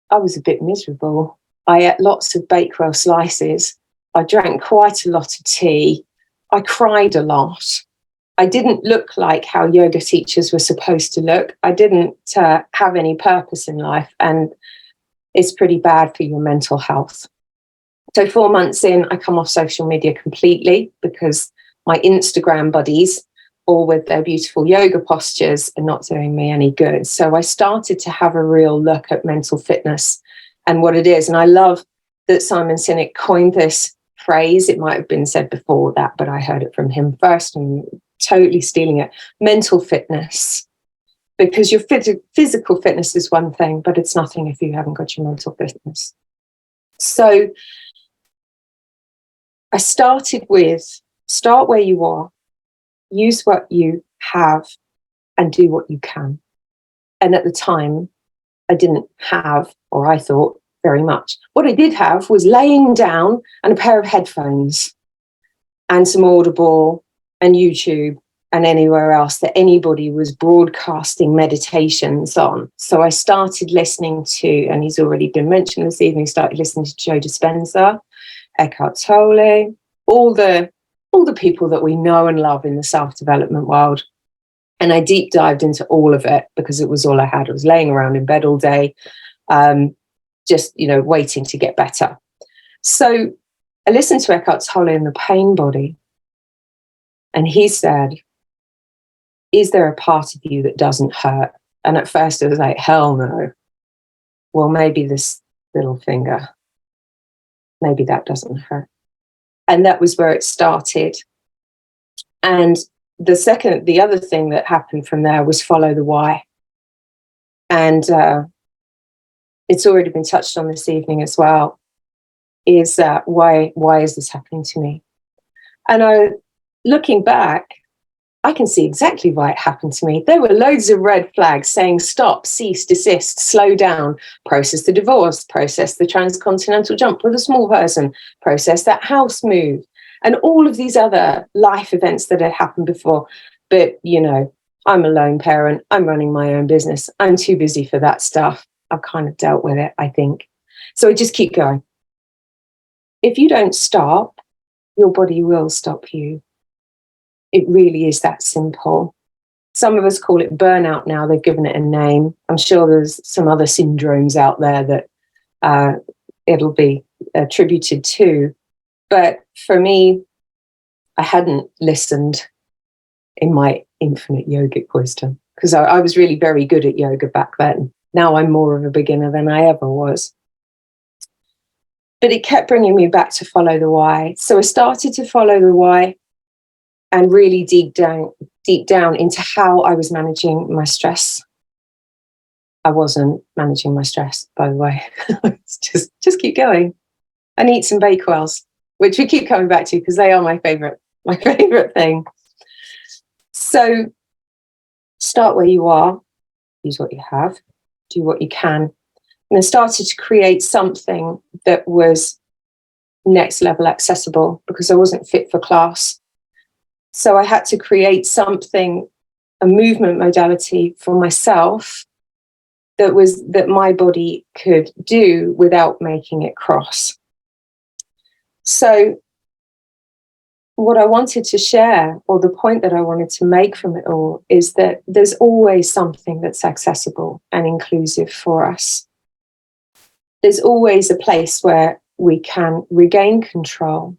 I was a bit miserable. I ate lots of Bakewell slices. I drank quite a lot of tea. I cried a lot. I didn't look like how yoga teachers were supposed to look. I didn't have any purpose in life, and it's pretty bad for your mental health. So 4 months in, I come off social media completely, because my Instagram buddies, all with their beautiful yoga postures, are not doing me any good. So I started to have a real look at mental fitness and what it is. And I love that Simon Sinek coined this phrase. It might have been said before that, but I heard it from him first and totally stealing it. Mental fitness. Because your physical fitness is one thing, but it's nothing if you haven't got your mental fitness. So I started with start where you are, use what you have, and do what you can. And at the time, I didn't have, or I thought, very much. What I did have was laying down and a pair of headphones and some Audible and YouTube and anywhere else that anybody was broadcasting meditations on. So I started listening to, and he's already been mentioned this evening, started listening to Joe Dispenza, Eckhart Tolle, all the people that we know and love in the self-development world. And I deep dived into all of it because it was all I had. I was laying around in bed all day, just, waiting to get better. So I listened to Eckhart Tolle in The Pain Body. And he said, is there a part of you that doesn't hurt? And at first I was like, hell no. Well, maybe this little finger, maybe that doesn't hurt. And that was where it started. And the other thing that happened from there was follow the why. And it's already been touched on this evening as well, is why is this happening to me? And looking back, I can see exactly why it happened to me. There were loads of red flags saying stop, cease, desist, slow down, process the divorce, process the transcontinental jump with a small person, process that house move, and all of these other life events that had happened before. But, I'm a lone parent. I'm running my own business. I'm too busy for that stuff. I've kind of dealt with it, I think. So I just keep going. If you don't stop, your body will stop you. It really is that simple. Some of us call it burnout now. They've given it a name. I'm sure there's some other syndromes out there that it'll be attributed to. But for me, I hadn't listened in my infinite yogic wisdom, because I was really very good at yoga back then. Now I'm more of a beginner than I ever was. But it kept bringing me back to follow the why. So I started to follow the why and really deep down into how I was managing my stress. I wasn't managing my stress, by the way. just keep going and eat some Bakewells, which we keep coming back to because they are my favorite thing. So start where you are, use what you have, do what you can. And I started to create something that was next level accessible because I wasn't fit for class. So I had to create something, a movement modality for myself that my body could do without making it cross. So what I wanted to share, or the point that I wanted to make from it all, is that there's always something that's accessible and inclusive for us. There's always a place where we can regain control,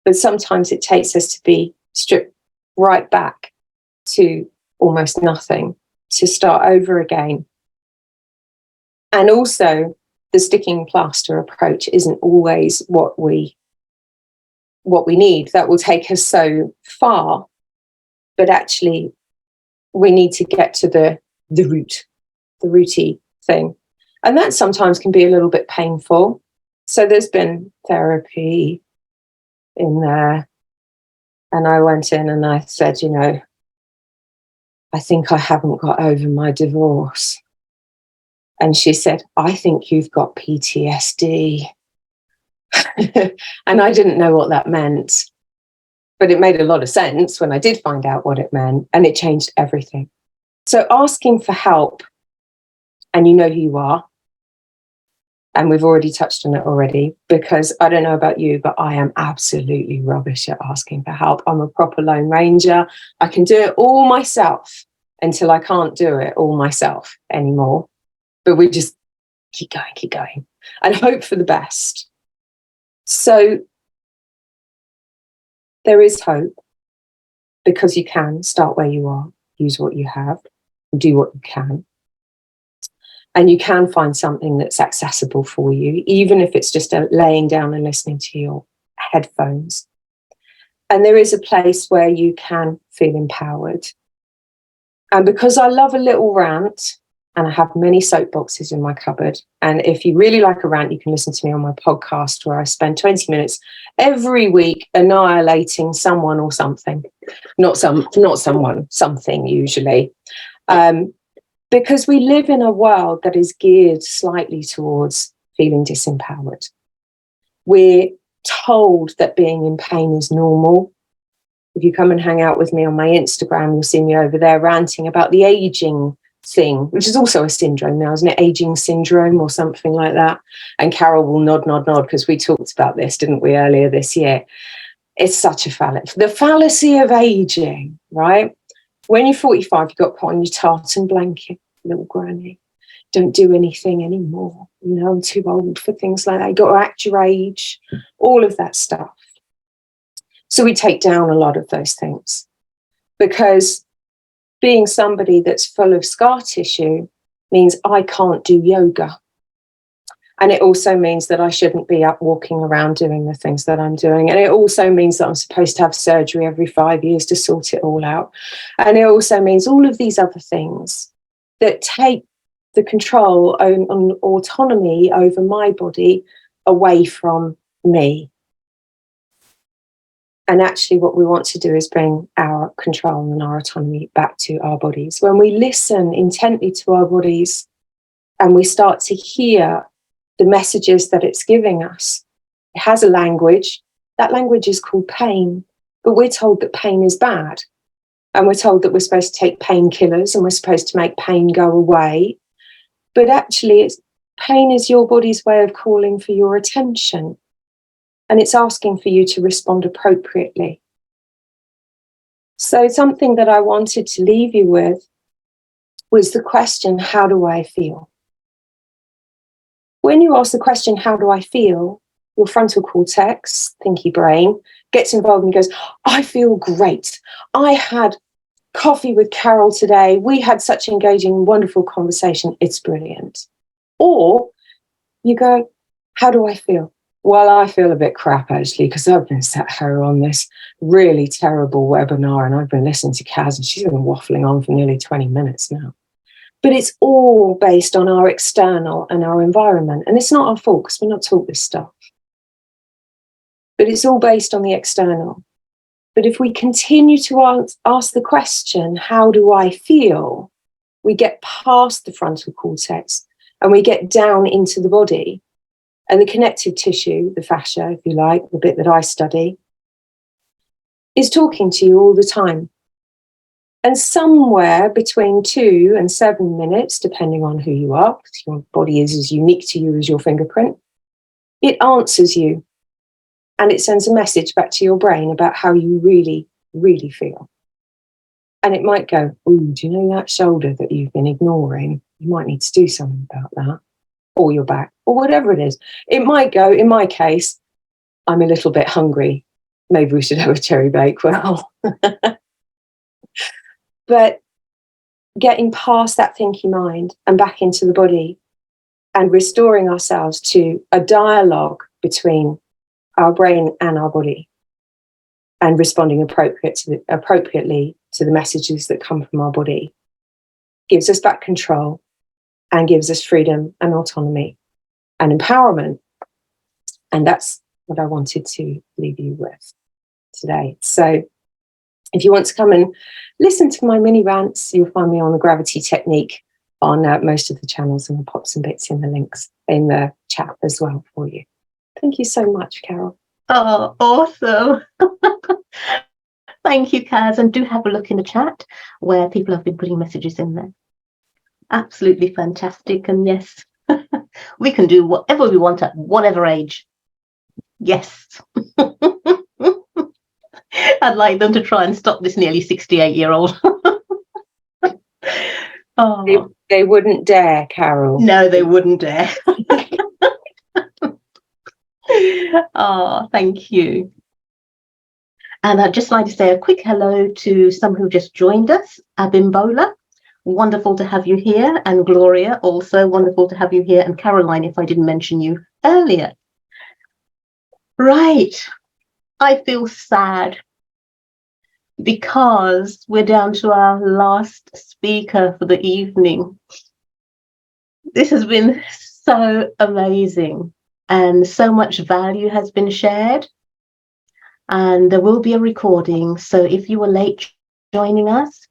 but sometimes it takes us to be stripped right back to almost nothing, to start over again. And also, the sticking plaster approach isn't always what we need. That will take us so far, but actually we need to get to the rooty thing. And that sometimes can be a little bit painful. So there's been therapy in there. And I went in and I said, I think I haven't got over my divorce. And she said, I think you've got PTSD. And I didn't know what that meant, but it made a lot of sense when I did find out what it meant, and it changed everything. So asking for help, and you know who you are, and we've already touched on it already, because I don't know about you, but I am absolutely rubbish at asking for help. I'm a proper Lone Ranger. I can do it all myself until I can't do it all myself anymore. But we just keep going, and hope for the best. So there is hope, because you can start where you are, use what you have, do what you can. And you can find something that's accessible for you, even if it's just laying down and listening to your headphones. And there is a place where you can feel empowered. And because I love a little rant, and I have many soapboxes in my cupboard, and if you really like a rant, you can listen to me on my podcast, where I spend 20 minutes every week annihilating someone or something. Not someone, something usually. Because we live in a world that is geared slightly towards feeling disempowered. We're told that being in pain is normal. If you come and hang out with me on my Instagram, you'll see me over there ranting about the aging thing, which is also a syndrome now, isn't it? Aging syndrome or something like that. And Carol will nod, because we talked about this, didn't we, earlier this year? It's such a fallacy. The fallacy of aging, right? When you're 45, you've got to put on your tartan blanket, little granny. Don't do anything anymore. I'm too old for things like that. You've got to act your age, all of that stuff. So we take down a lot of those things, because being somebody that's full of scar tissue means I can't do yoga. And it also means that I shouldn't be up walking around doing the things that I'm doing. And it also means that I'm supposed to have surgery every 5 years to sort it all out. And it also means all of these other things that take the control and autonomy over my body away from me. And actually what we want to do is bring our control and our autonomy back to our bodies. When we listen intently to our bodies and we start to hear the messages that it's giving us, it has a language. That language is called pain. But we're told that pain is bad. And we're told that we're supposed to take painkillers and we're supposed to make pain go away. But actually, pain is your body's way of calling for your attention. And it's asking for you to respond appropriately. So something that I wanted to leave you with was the question, how do I feel? When you ask the question, how do I feel? Your frontal cortex, thinky brain, gets involved and goes, I feel great. I had coffee with Carol today. We had such engaging, wonderful conversation. It's brilliant. Or you go, how do I feel? Well, I feel a bit crap, actually, because I've been sat here on this really terrible webinar and I've been listening to Kaz and she's been waffling on for nearly 20 minutes now. But it's all based on our external and our environment. And it's not our fault because we're not taught this stuff. But it's all based on the external. But if we continue to ask the question, how do I feel? We get past the frontal cortex and we get down into the body. And the connective tissue, the fascia, if you like, the bit that I study, is talking to you all the time. And somewhere between 2 and 7 minutes, depending on who you are, because your body is as unique to you as your fingerprint, it answers you. and it sends a message back to your brain about how you really, really feel. And it might go, oh, do you know that shoulder that you've been ignoring? You might need to do something about that, or your back, or whatever it is. It might go, in my case, I'm a little bit hungry. Maybe we should have a cherry bakewell. But getting past that thinking mind and back into the body and restoring ourselves to a dialogue between our brain and our body and responding appropriately to the messages that come from our body gives us back control and gives us freedom and autonomy and empowerment. And that's what I wanted to leave you with today. So if you want to come and listen to my mini rants, you'll find me on the gravity technique on most of the channels, and I'll pop some bits in the links in the chat as well for you. Thank you so much, Carol. Oh, awesome. Thank you, Kaz. And do have a look in the chat where people have been putting messages in there. Absolutely fantastic. And yes, we can do whatever we want at whatever age. Yes. I'd like them to try and stop this nearly 68-year-old. Oh. They wouldn't dare, Carol. No, they wouldn't dare. Oh, thank you. And I'd just like to say a quick hello to some who just joined us. Abimbola, wonderful to have you here. And Gloria, also wonderful to have you here. And Caroline, if I didn't mention you earlier. Right. I feel sad because we're down to our last speaker for the evening. This has been so amazing and so much value has been shared. And there will be a recording. So if you were late joining us,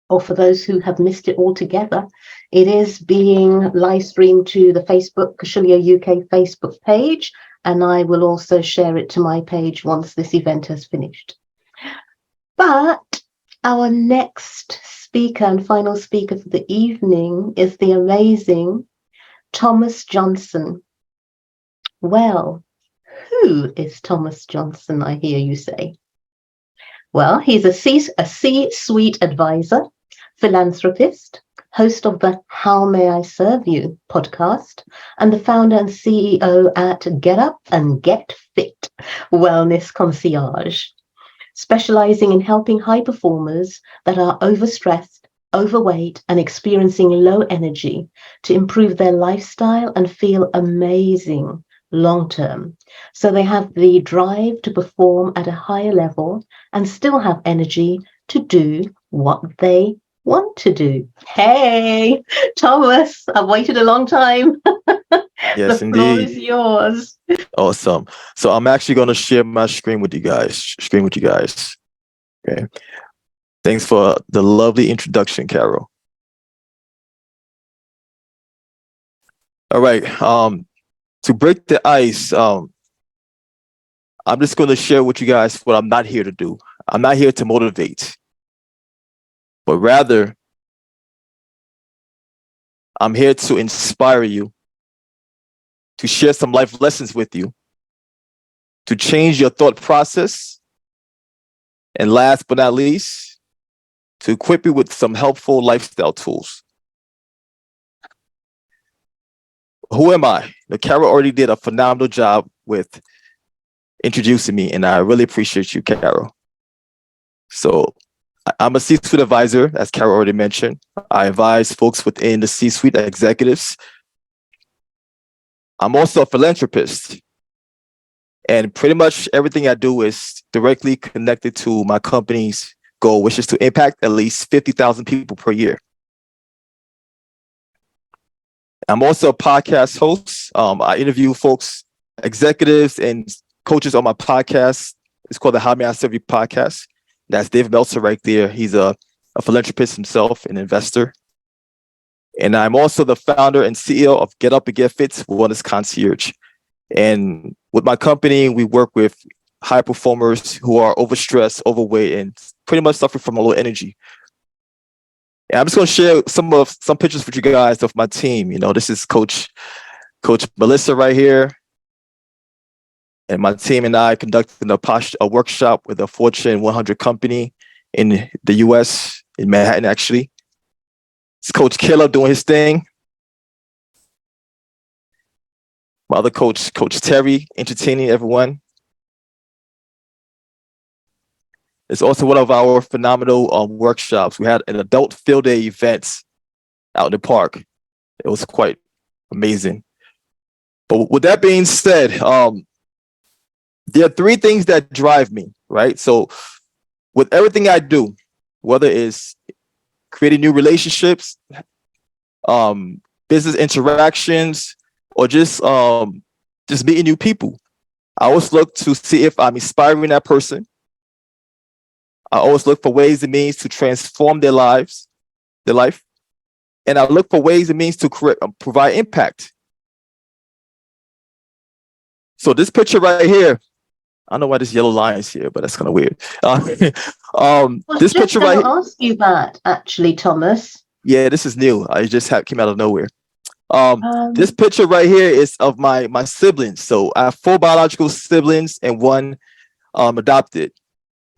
or for those who have missed it altogether, it is being live streamed to the Facebook, KaushalyaUK Facebook page. And I will also share it to my page once this event has finished. But our next speaker and final speaker for the evening is the amazing Thomas Johnson. Well, who is Thomas Johnson, I hear you say? Well, he's a C-suite advisor, philanthropist, host of the How May I Serve You podcast, and the founder and CEO at Get Up and Get Fit Wellness Concierge, specializing in helping high performers that are overstressed, overweight, and experiencing low energy to improve their lifestyle and feel amazing long-term. So they have the drive to perform at a higher level and still have energy to do what they want to do. Hey, Thomas, I've waited a long time. Yes, the floor indeed. is yours. Awesome. So I'm actually going to share my screen with you guys. Okay. Thanks for the lovely introduction, Carol. All right. To break the ice, I'm just going to share with you guys what I'm not here to do. I'm not here to motivate, but rather I'm here to inspire you, to share some life lessons with you, to change your thought process, and last but not least, to equip you with some helpful lifestyle tools. Who am I? Carol already did a phenomenal job with introducing me, and I really appreciate you, Carol. So I'm a C-suite advisor, as Carol already mentioned. I advise folks within the C-suite executives. I'm also a philanthropist, and pretty much everything I do is directly connected to my company's goal, which is to impact at least 50,000 people per year. I'm also a podcast host. I interview folks, executives, and coaches on my podcast. It's called the How May I Serve You podcast. That's Dave Meltzer right there. He's a philanthropist himself, an investor. And I'm also the founder and CEO of Get Up and Get Fit Wellness Concierge. And with my company, we work with high performers who are overstressed, overweight, and pretty much suffer from low energy. And I'm just going to share some pictures with you guys of my team. You know, this is Coach Melissa right here. And my team and I conducted a workshop with a Fortune 100 company in the US, in Manhattan, actually. It's Coach Killer doing his thing. My other coach, Coach Terry, entertaining everyone. It's also one of our phenomenal workshops. We had an adult field day event out in the park. It was quite amazing. But with that being said, there are three things that drive me, right? So with everything I do, whether it's creating new relationships, business interactions, or just meeting new people, I always look to see if I'm inspiring that person. I always look for ways and means to transform their life. And I look for ways and means to provide impact. So this picture right here, I don't know why this yellow line is here, but that's kind of weird. This picture right here. I was just going to ask you that, actually, Thomas. Yeah, this is new. I just came out of nowhere. This picture right here is of my siblings. So I have 4 biological siblings and 1 adopted.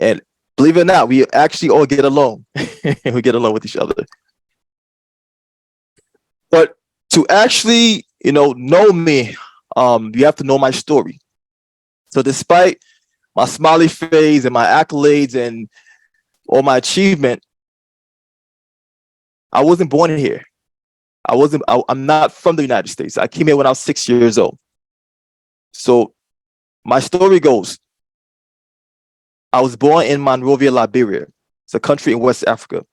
And believe it or not, we actually all get along. We get along with each other. But to actually, know me, you have to know my story. So despite my smiley face and my accolades and all my achievement, I wasn't born here. I'm not from the United States. I came here when I was 6 years old. So my story goes, I was born in Monrovia, Liberia. It's a country in West Africa.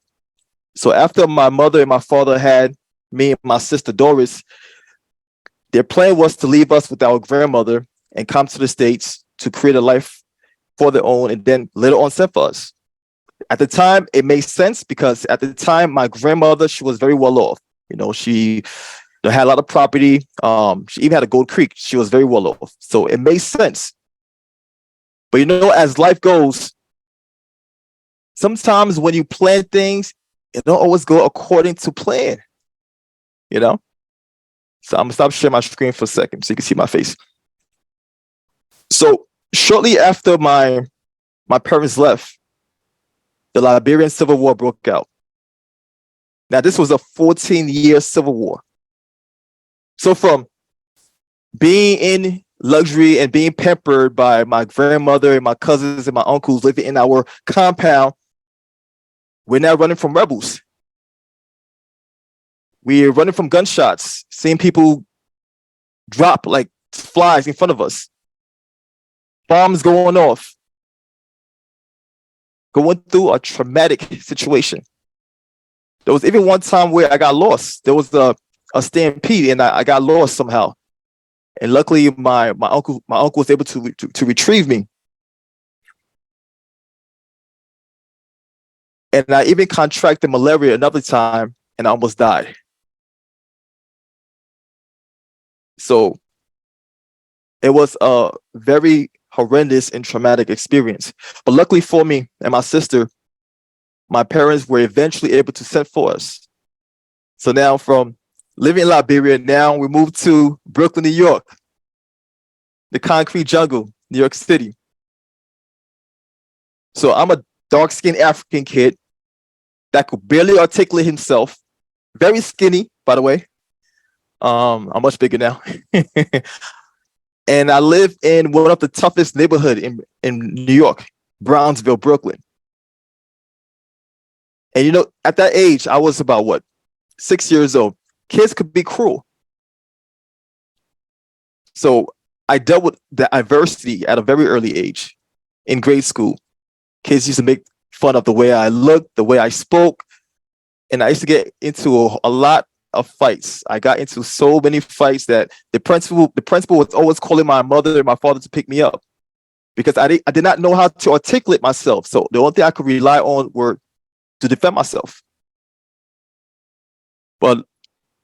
So after my mother and my father had me and my sister Doris, their plan was to leave us with our grandmother and come to the States to create a life for their own, and then later on send for us. At the time, it made sense because at the time, my grandmother, she was very well off. She had a lot of property. She even had a Gold Creek. She was very well off. So it made sense. But as life goes, sometimes when you plan things, it don't always go according to plan. So I'm gonna stop sharing my screen for a second so you can see my face. So shortly after my parents left, the Liberian Civil War broke out. Now, this was a 14-year civil war. So from being in luxury and being pampered by my grandmother and my cousins and my uncles living in our compound, we're now running from rebels. We're running from gunshots, seeing people drop like flies in front of us. Bombs going off. Going through a traumatic situation. There was even one time where I got lost. There was a stampede and I got lost somehow. And luckily my uncle was able to retrieve me. And I even contracted malaria another time and I almost died. So it was a very horrendous and traumatic experience. But luckily for me and my sister, my parents were eventually able to send for us. So now from living in Liberia, now we moved to Brooklyn, New York, the concrete jungle, New York City. So I'm a dark-skinned African kid that could barely articulate himself, very skinny, by the way. I'm much bigger now. And I live in one of the toughest neighborhoods in New York, Brownsville, Brooklyn. And at that age, I was about 6 years old. Kids could be cruel. So I dealt with the adversity at a very early age in grade school. Kids used to make fun of the way I looked, the way I spoke. And I used to get into a lot of fights. I got into so many fights that the principal was always calling my mother and my father to pick me up because I did not know how to articulate myself. So the only thing I could rely on were to defend myself. But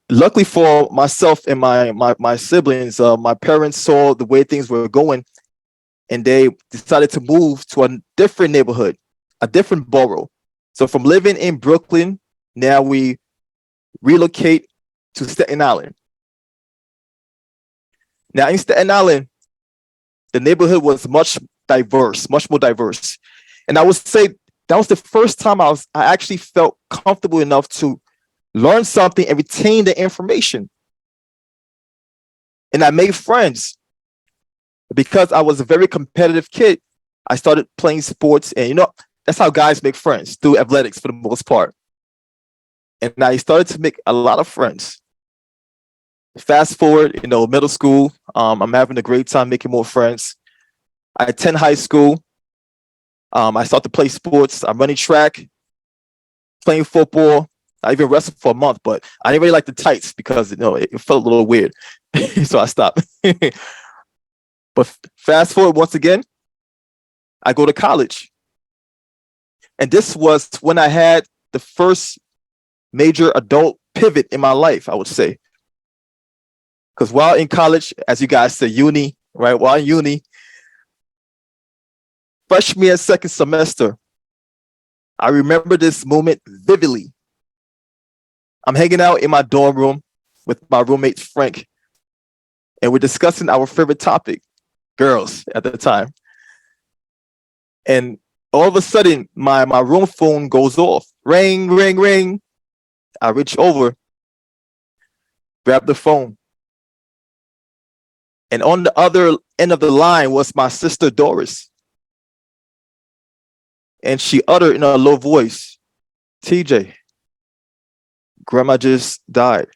luckily for myself and my siblings, my parents saw the way things were going and they decided to move to a different neighborhood, a different borough. So from living in Brooklyn, now we relocate to Staten Island. Now in Staten Island, the neighborhood was much more diverse. And I would say that was the first time I actually felt comfortable enough to learn something and retain the information. And I made friends. Because I was a very competitive kid, I started playing sports, and that's how guys make friends, through athletics for the most part. And I started to make a lot of friends. Fast forward, middle school, I'm having a great time making more friends. I attend high school. I start to play sports. I'm running track, playing football. I even wrestled for a month, but I didn't really like the tights because it felt a little weird. So I stopped. But fast forward once again, I go to college. And this was when I had the first major adult pivot in my life, I would say. Because while in college, as you guys say, uni, right? While in uni, freshman and second semester, I remember this moment vividly. I'm hanging out in my dorm room with my roommate, Frank, and we're discussing our favorite topic, girls at the time. And all of a sudden, my room phone goes off. Ring, ring, ring. I reach over, grab the phone. And on the other end of the line was my sister, Doris. And she uttered in a low voice, TJ, Grandma just died.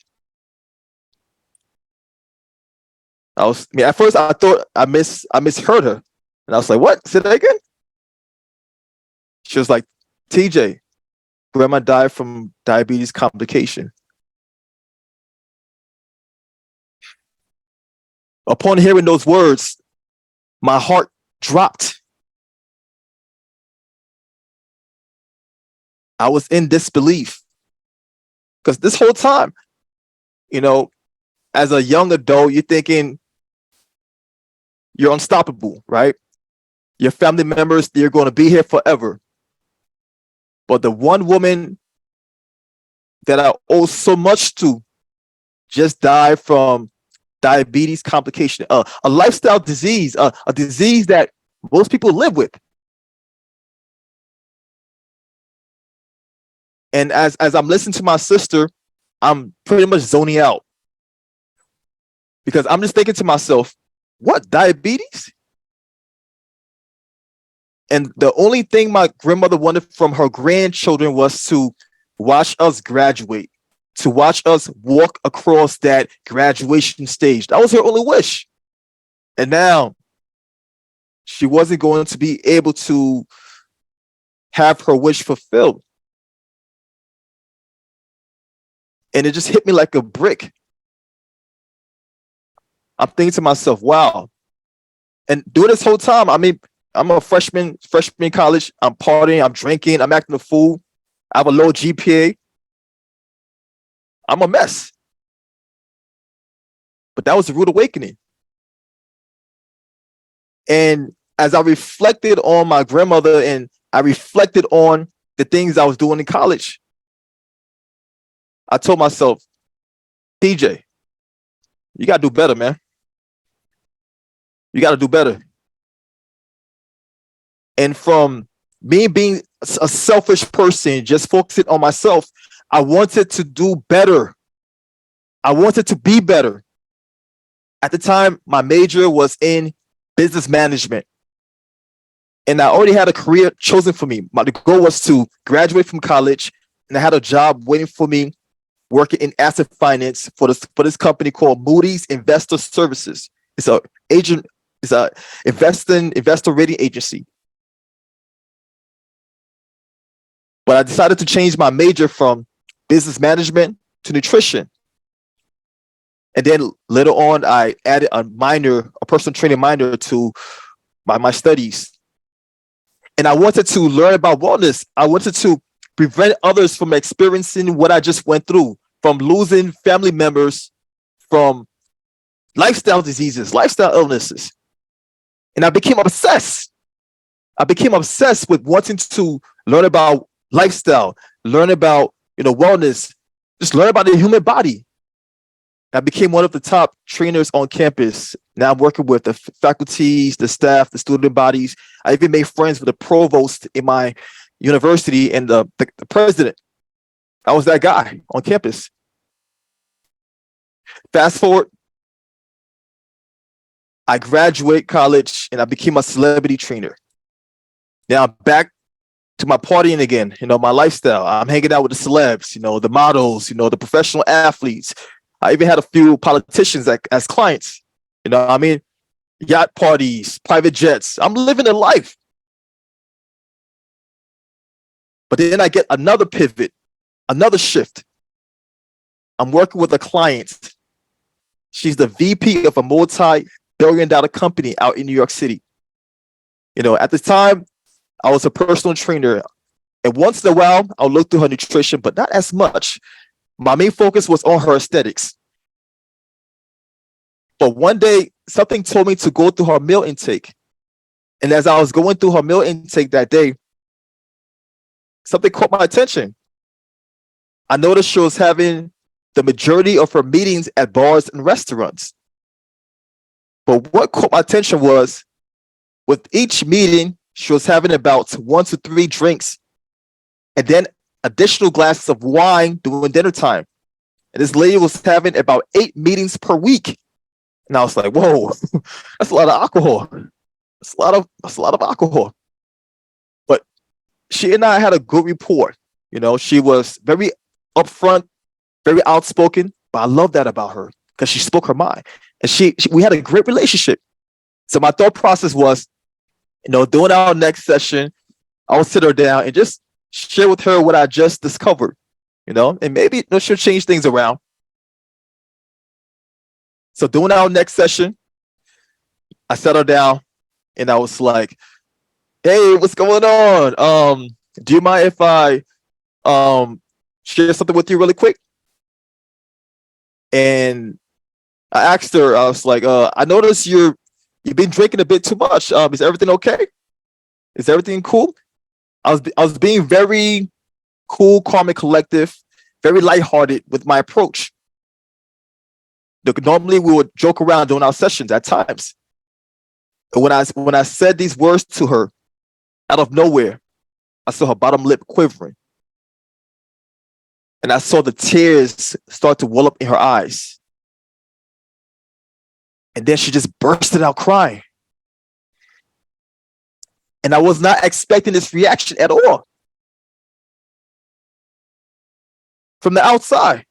At first I thought I misheard her. And I was like, what? Say that again? She was like, TJ, Grandma died from diabetes complication. Upon hearing those words, my heart dropped. I was in disbelief. Because this whole time, as a young adult, you're thinking you're unstoppable, right? Your family members, they're going to be here forever. But the one woman that I owe so much to just died from diabetes complication, a lifestyle disease, a disease that most people live with. And as I'm listening to my sister, I'm pretty much zoning out. Because I'm just thinking to myself, what, diabetes? And the only thing my grandmother wanted from her grandchildren was to watch us graduate, to watch us walk across that graduation stage. That was her only wish. And now she wasn't going to be able to have her wish fulfilled. And it just hit me like a brick. I'm thinking to myself, wow. And during this whole time, I'm a freshman in college. I'm partying, I'm drinking, I'm acting a fool. I have a low GPA. I'm a mess. But that was a rude awakening. And as I reflected on my grandmother and I reflected on the things I was doing in college, I told myself, TJ, you got to do better, man. You got to do better. And from me being a selfish person, just focusing on myself, I wanted to do better. I wanted to be better. At the time, my major was in business management. And I already had a career chosen for me. The goal was to graduate from college, and I had a job waiting for me working in asset finance for this company called Moody's Investor Services. It's a investor rating agency. But I decided to change my major from business management to nutrition. And then later on, I added a personal training minor to my studies. And I wanted to learn about wellness. I wanted to prevent others from experiencing what I just went through, from losing family members, from lifestyle diseases, lifestyle illnesses. And I became obsessed. I became obsessed with wanting to learn about lifestyle, learn about wellness, just learn about the human body. I became one of the top trainers on campus. Now I'm working with the faculties, the staff, the student bodies. I even made friends with the provost in my university and the president. I was that guy on campus. Fast forward, I graduate college and I became a celebrity trainer. Now I'm back to my partying again, my lifestyle. I'm hanging out with the celebs, the models, the professional athletes. I even had a few politicians as clients, yacht parties, private jets. I'm living a life. But then I get another pivot, another shift. I'm working with a client. She's the VP of a multi-billion-dollar company out in New York City. At the time, I was a personal trainer. And once in a while, I'll look through her nutrition, but not as much. My main focus was on her aesthetics. But one day, something told me to go through her meal intake. And as I was going through her meal intake that day, something caught my attention. I noticed she was having the majority of her meetings at bars and restaurants. But what caught my attention was, with each meeting, she was having about 1 to 3 drinks and then additional glasses of wine during dinner time. And this lady was having about 8 meetings per week. And I was like, whoa, that's a lot of alcohol. That's a lot of alcohol. But she and I had a good rapport. She was very upfront, very outspoken, but I love that about her because she spoke her mind. And we had a great relationship. So my thought process was, during our next session, I would sit her down and just share with her what I just discovered, and maybe she'll change things around. So during our next session, I sat her down and I was like, hey, what's going on? Do you mind if I share something with you really quick? And I asked her, I was like, I noticed you've been drinking a bit too much. Is everything okay? Is everything cool? I was being very cool, calm, and collective, very lighthearted with my approach. Normally we would joke around during our sessions at times. And when I said these words to her, out of nowhere, I saw her bottom lip quivering. And I saw the tears start to well up in her eyes. And then she just bursted out crying. And I was not expecting this reaction at all. From the outside,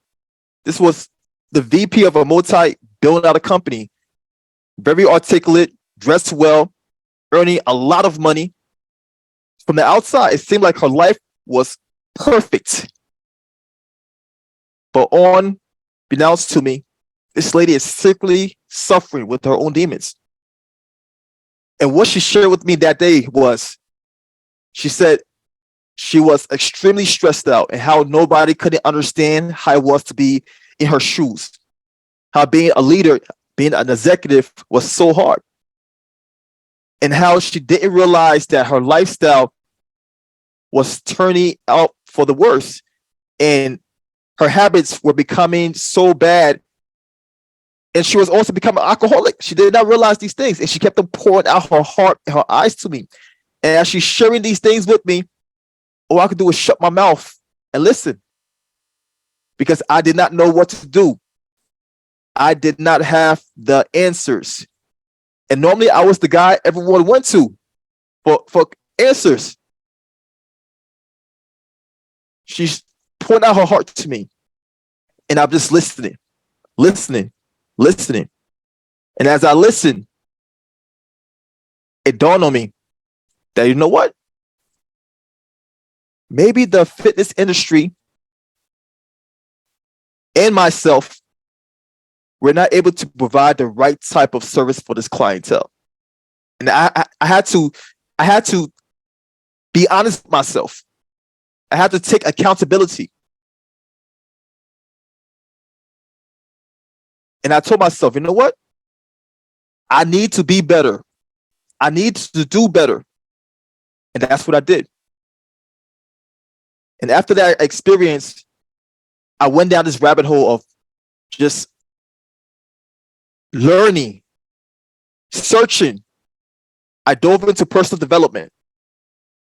this was the VP of a multi-billion-dollar company, very articulate, dressed well, earning a lot of money. From the outside, it seemed like her life was perfect. But unbeknownst to me, this lady is simply suffering with her own demons. And what she shared with me that day was, she said she was extremely stressed out and how nobody couldn't understand how it was to be in her shoes. How being a leader, being an executive was so hard. And how she didn't realize that her lifestyle was turning out for the worse. And her habits were becoming so bad. And she was also becoming an alcoholic. She did not realize these things. And she kept on pouring out her heart and her eyes to me. And as she's sharing these things with me, all I could do was shut my mouth and listen. Because I did not know what to do. I did not have the answers. And normally I was the guy everyone went to for answers. She's pouring out her heart to me. And I'm just listening. And as I listened, it dawned on me that, you know what? Maybe the fitness industry and myself, we're not able to provide the right type of service for this clientele. And I had to be honest with myself. I had to take accountability. And I told myself, you know what? I need to be better. I need to do better. And that's what I did. And after that experience, I went down this rabbit hole of just learning, searching. I dove into personal development.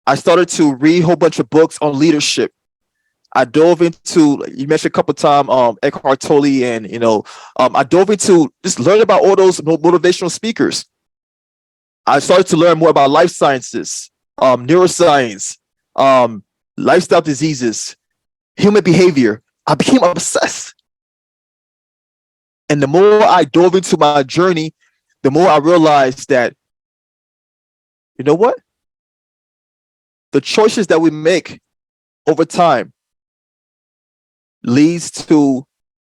I started to read a whole bunch of books on leadership. I dove into, you mentioned a couple of times, Eckhart Tolle, and I dove into just learning about all those motivational speakers. I started to learn more about life sciences, neuroscience, lifestyle diseases, human behavior. I became obsessed. And the more I dove into my journey, the more I realized that, you know what? The choices that we make over time leads to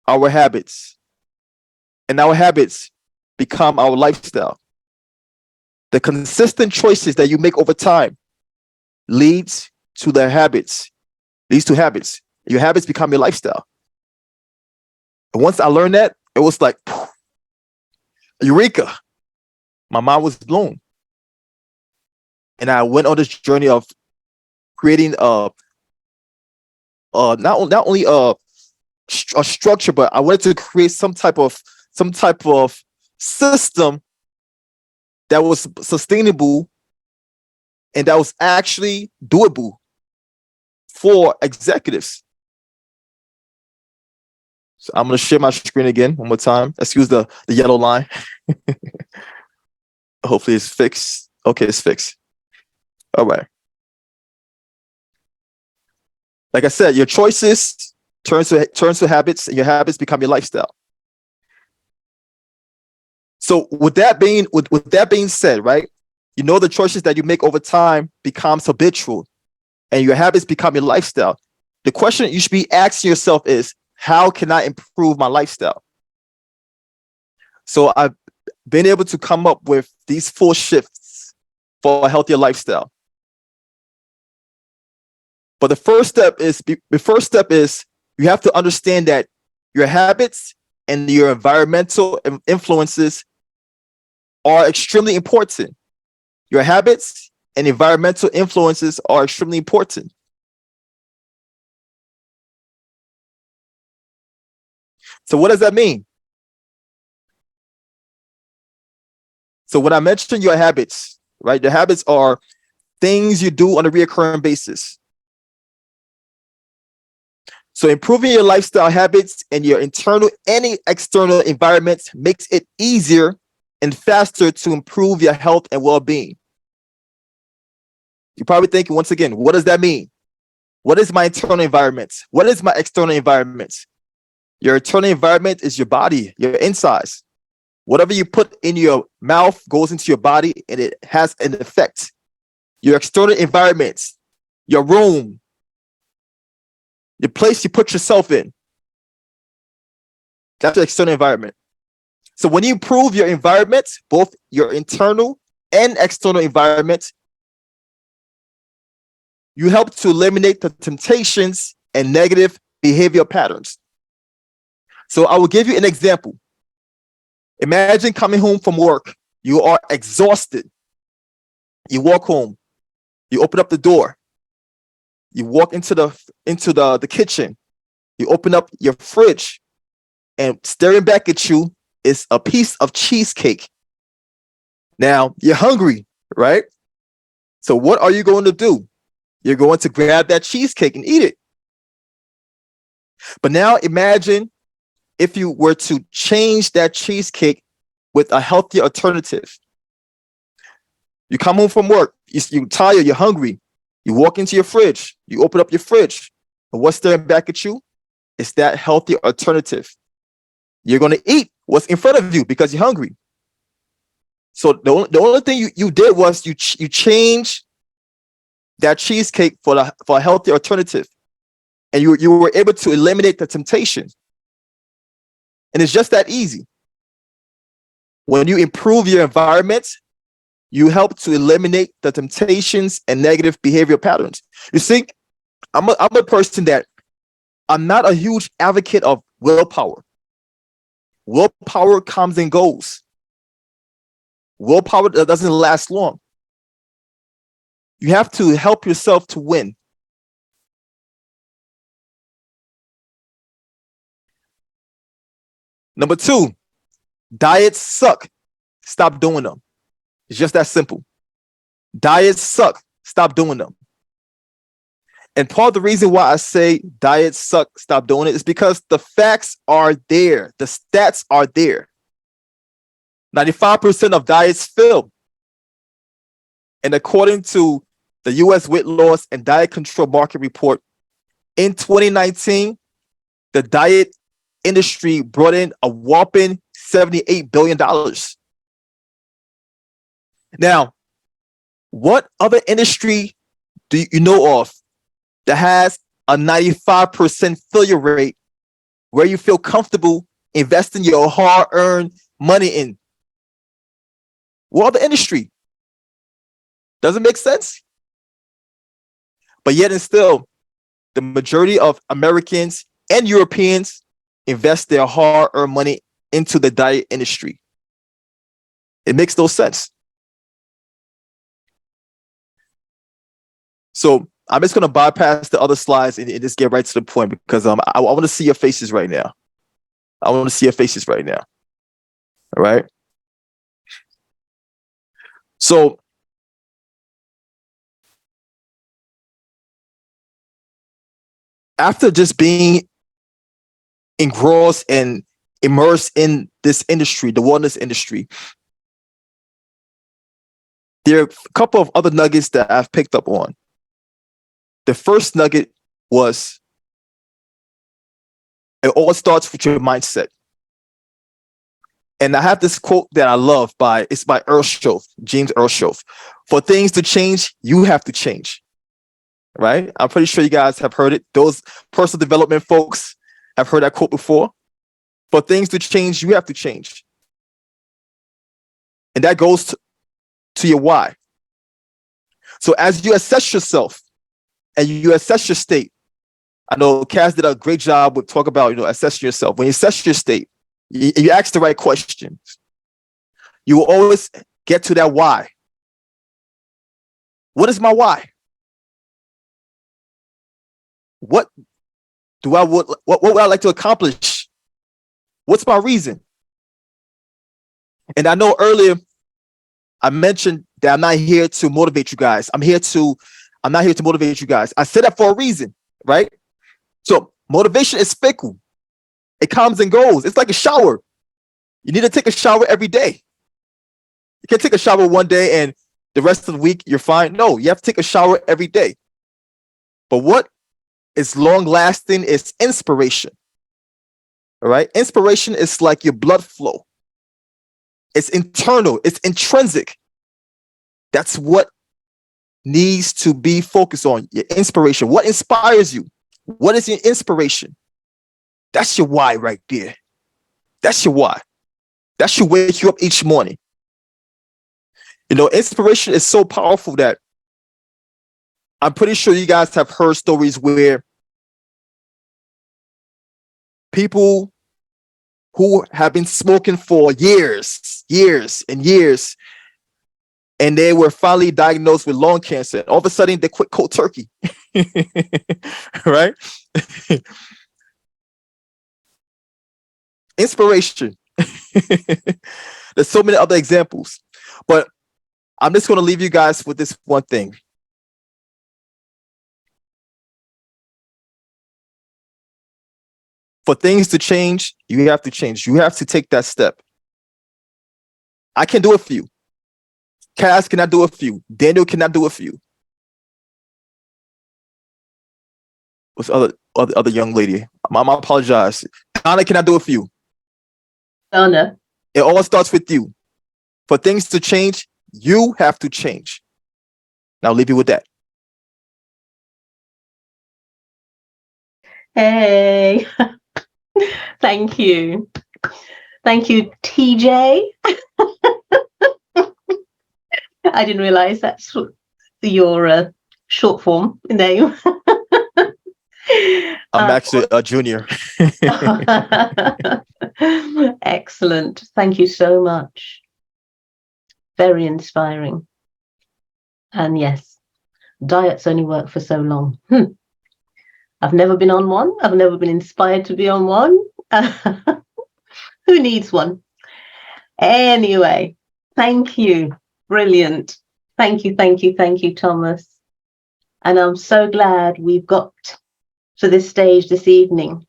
our habits, and our habits become our lifestyle. The consistent choices that you make over time leads to habits. Your habits become your lifestyle. And once I learned that, it was like, eureka. My mind was blown. And I went on this journey of creating not only a structure, but I wanted to create some type of system that was sustainable and that was actually doable for executives. So I'm going to share my screen again one more time. Excuse the yellow line. Hopefully it's fixed. Okay, it's fixed. All right. Like I said, your choices turn to habits, and your habits become your lifestyle. So with that being said, right, the choices that you make over time becomes habitual, and your habits become your lifestyle. The question you should be asking yourself is, how can I improve my lifestyle? So I've been able to come up with these 4 shifts for a healthier lifestyle. But the first step is you have to understand that your habits and your environmental influences are extremely important. Your habits and environmental influences are extremely important. So what does that mean? So when I mentioned your habits, right, the habits are things you do on a recurring basis. So improving your lifestyle habits and your internal and external environment makes it easier and faster to improve your health and well-being. You're probably thinking, once again, what does that mean? What is my internal environment? What is my external environment? Your internal environment is your body, your insides. Whatever you put in your mouth goes into your body, and it has an effect. Your external environment, your room, the place you put yourself in, that's the external environment. So when you improve your environment, both your internal and external environment, you help to eliminate the temptations and negative behavior patterns. So I will give you an example. Imagine coming home from work. You are exhausted. You walk home. You open up the door. You walk into the kitchen. You open up your fridge, and staring back at you is a piece of cheesecake. Now, you're hungry, right? So what are you going to do? You're going to grab that cheesecake and eat it. But now imagine if you were to change that cheesecake with a healthier alternative. You come home from work, you're tired, you're hungry. You walk into your fridge, you open up your fridge, and what's staring back at you? It's that healthy alternative. You're going to eat what's in front of you because you're hungry. So the only thing you did was you changed that cheesecake for a healthy alternative, and you were able to eliminate the temptation. And it's just that easy. When you improve your environment, you help to eliminate the temptations and negative behavior patterns. You see, I'm a person that I'm not a huge advocate of willpower. Willpower comes and goes. Willpower doesn't last long. You have to help yourself to win. Number 2, Diets suck. Stop doing them. It's just that simple. Diets suck. Stop doing them. And part of the reason why I say diets suck, stop doing it, is because the facts are there. The stats are there. 95% of diets fail. And according to the U.S. Weight Loss and Diet Control Market Report, in 2019, the diet industry brought in a whopping $78 billion. Now, what other industry do you know of that has a 95% failure rate where you feel comfortable investing your hard-earned money in? What other industry? Doesn't make sense? But yet and still, the majority of Americans and Europeans invest their hard-earned money into the diet industry. It makes no sense. So I'm just going to bypass the other slides and just get right to the point, because I want to see your faces right now. I want to see your faces right now. All right. So after just being engrossed and immersed in this industry, the wellness industry, there are a couple of other nuggets that I've picked up on. The first nugget was, it all starts with your mindset. And I have this quote that I love it's by Earlshoff, James Earlshoff. For things to change, you have to change. Right? I'm pretty sure you guys have heard it. Those personal development folks have heard that quote before. For things to change, you have to change. And that goes to your why. So as you assess yourself and you assess your state, I know Kaz did a great job with talk about, assessing yourself. When you assess your state, you ask the right questions, you will always get to that why. What is my why? What would I like to accomplish? What's my reason? And I know earlier I mentioned that I'm not here to motivate you guys. I'm not here to motivate you guys. I said that for a reason, right? So motivation is fickle. It comes and goes. It's like a shower. You need to take a shower every day. You can't take a shower one day and the rest of the week you're fine. No, you have to take a shower every day. But what is long lasting is inspiration. All right. Inspiration is like your blood flow. It's internal. It's intrinsic. That's what needs to be focused on. Your inspiration. What inspires you? What is your inspiration? That's your why right there. That's your why. That should wake you up each morning. Inspiration is so powerful that I'm pretty sure you guys have heard stories where people who have been smoking for years and years, and they were finally diagnosed with lung cancer. And all of a sudden, they quit cold turkey. Right? Inspiration. There's so many other examples. But I'm just going to leave you guys with this one thing. For things to change, you have to change. You have to take that step. I can do it for you. Kaz cannot do it for you. Daniel cannot do it for you. What's the other young lady? I apologize. Donna cannot do it for you. Donna. It all starts with you. For things to change, you have to change. Now I'll leave you with that. Hey. Thank you. Thank you, TJ. I didn't realize that's your short form name. I'm actually a junior. Excellent. Thank you so much. Very inspiring. And yes, diets only work for so long. I've never been on one. I've never been inspired to be on one. Who needs one? Anyway, thank you. Brilliant. Thank you, Thomas. And I'm so glad we've got to this stage this evening.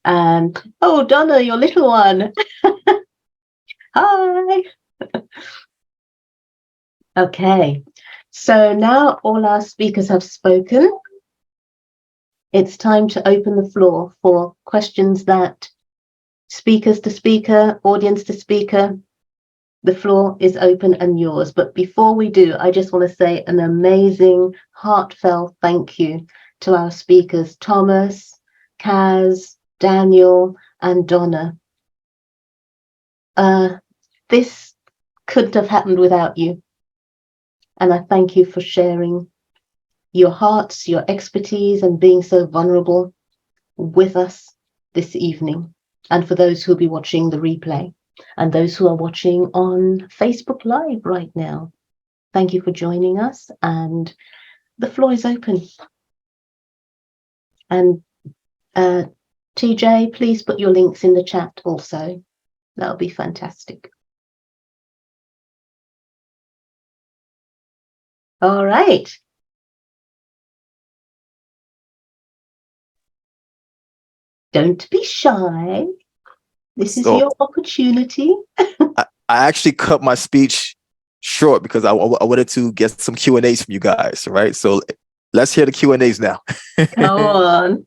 And, oh, Donna, your little one. Hi. Okay, so now all our speakers have spoken. It's time to open the floor for questions that speakers to speaker, audience to speaker. The floor is open and yours. But before we do, I just want to say an amazing, heartfelt thank you to our speakers, Thomas, Kaz, Daniel, and Donna. This couldn't have happened without you. And I thank you for sharing your hearts, your expertise, and being so vulnerable with us this evening. And for those who'll be watching the replay and those who are watching on Facebook Live right now, thank you for joining us. And the floor is open. And TJ, please put your links in the chat also. That'll be fantastic. All right. Don't be shy. This is your opportunity. I actually cut my speech short because I wanted to get some Q&As from you guys, right? So let's hear the Q&As now. Come on.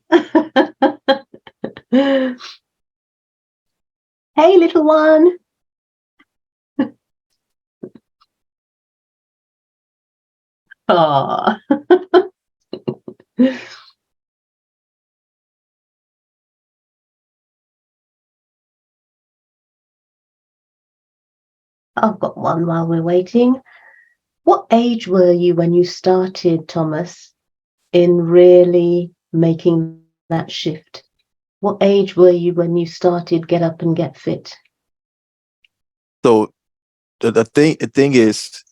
Hey, little one. Oh. I've got one while we're waiting. What age were you when you started, Thomas, in really making that shift? What age were you when you started Get Up and Get Fit? So the thing is,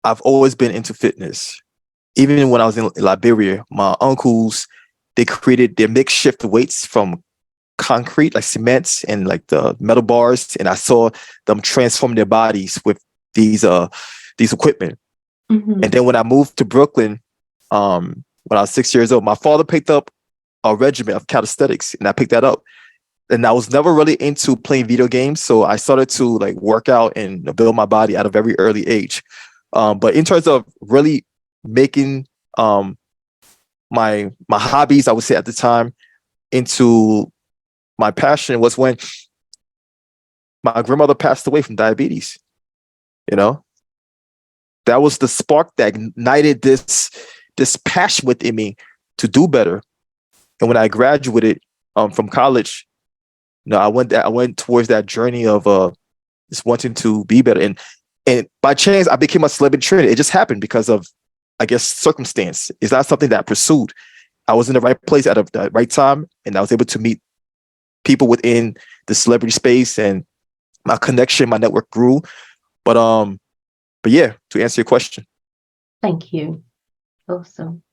I've always been into fitness. Even when I was in Liberia, my uncles, they created their makeshift weights from concrete, like cement and like the metal bars, and I saw them transform their bodies with these equipment. Mm-hmm. And then when I moved to Brooklyn, when I was 6 years old, my father picked up a regiment of calisthenics, and I picked that up. And I was never really into playing video games, so I started to like work out and build my body at a very early age. But in terms of really making my hobbies, I would say at the time, into my passion was when my grandmother passed away from diabetes. You know, that was the spark that ignited this passion within me to do better. And when I graduated from college, you know, I went towards that journey of just wanting to be better. And by chance, I became a celebrity trainer. It just happened because of, I guess, circumstance. It's not something that I pursued. I was in the right place at the right time, and I was able to meet people within the celebrity space, and my connection, my network grew. But yeah, to answer your question. Thank you. Awesome.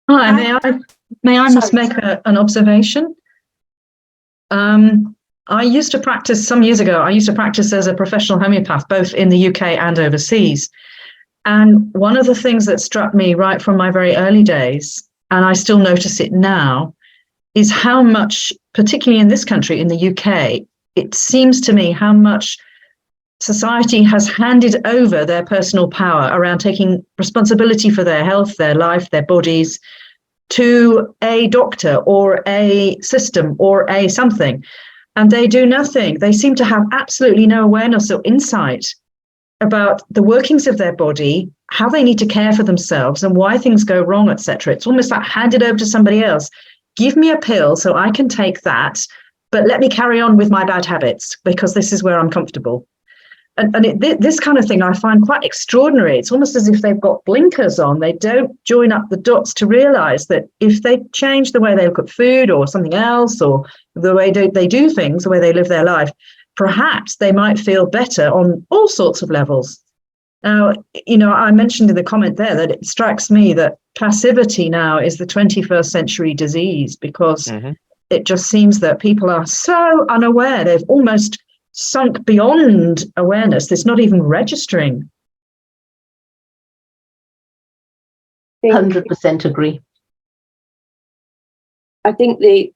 Hi, may I just make an observation? I used to practice some years ago. I used to practice as a professional homeopath, both in the UK and overseas. And one of the things that struck me right from my very early days, and I still notice it now, is how much, particularly in this country, in the UK, it seems to me how much society has handed over their personal power around taking responsibility for their health, their life, their bodies, to a doctor or a system or a something. And they do nothing. They seem to have absolutely no awareness or insight about the workings of their body, how they need to care for themselves and why things go wrong, etc. It's almost like handed over to somebody else. Give me a pill so I can take that, but let me carry on with my bad habits because this is where I'm comfortable. And this kind of thing I find quite extraordinary. It's almost as if they've got blinkers on. They don't join up the dots to realize that if they change the way they look at food or something else, or the way they do things, the way they live their life, perhaps they might feel better on all sorts of levels. Now, you know, I mentioned in the comment there that it strikes me that passivity now is the 21st century disease because it just seems that people are so unaware. They've almost sunk beyond awareness. It's not even registering. 100% agree. I think the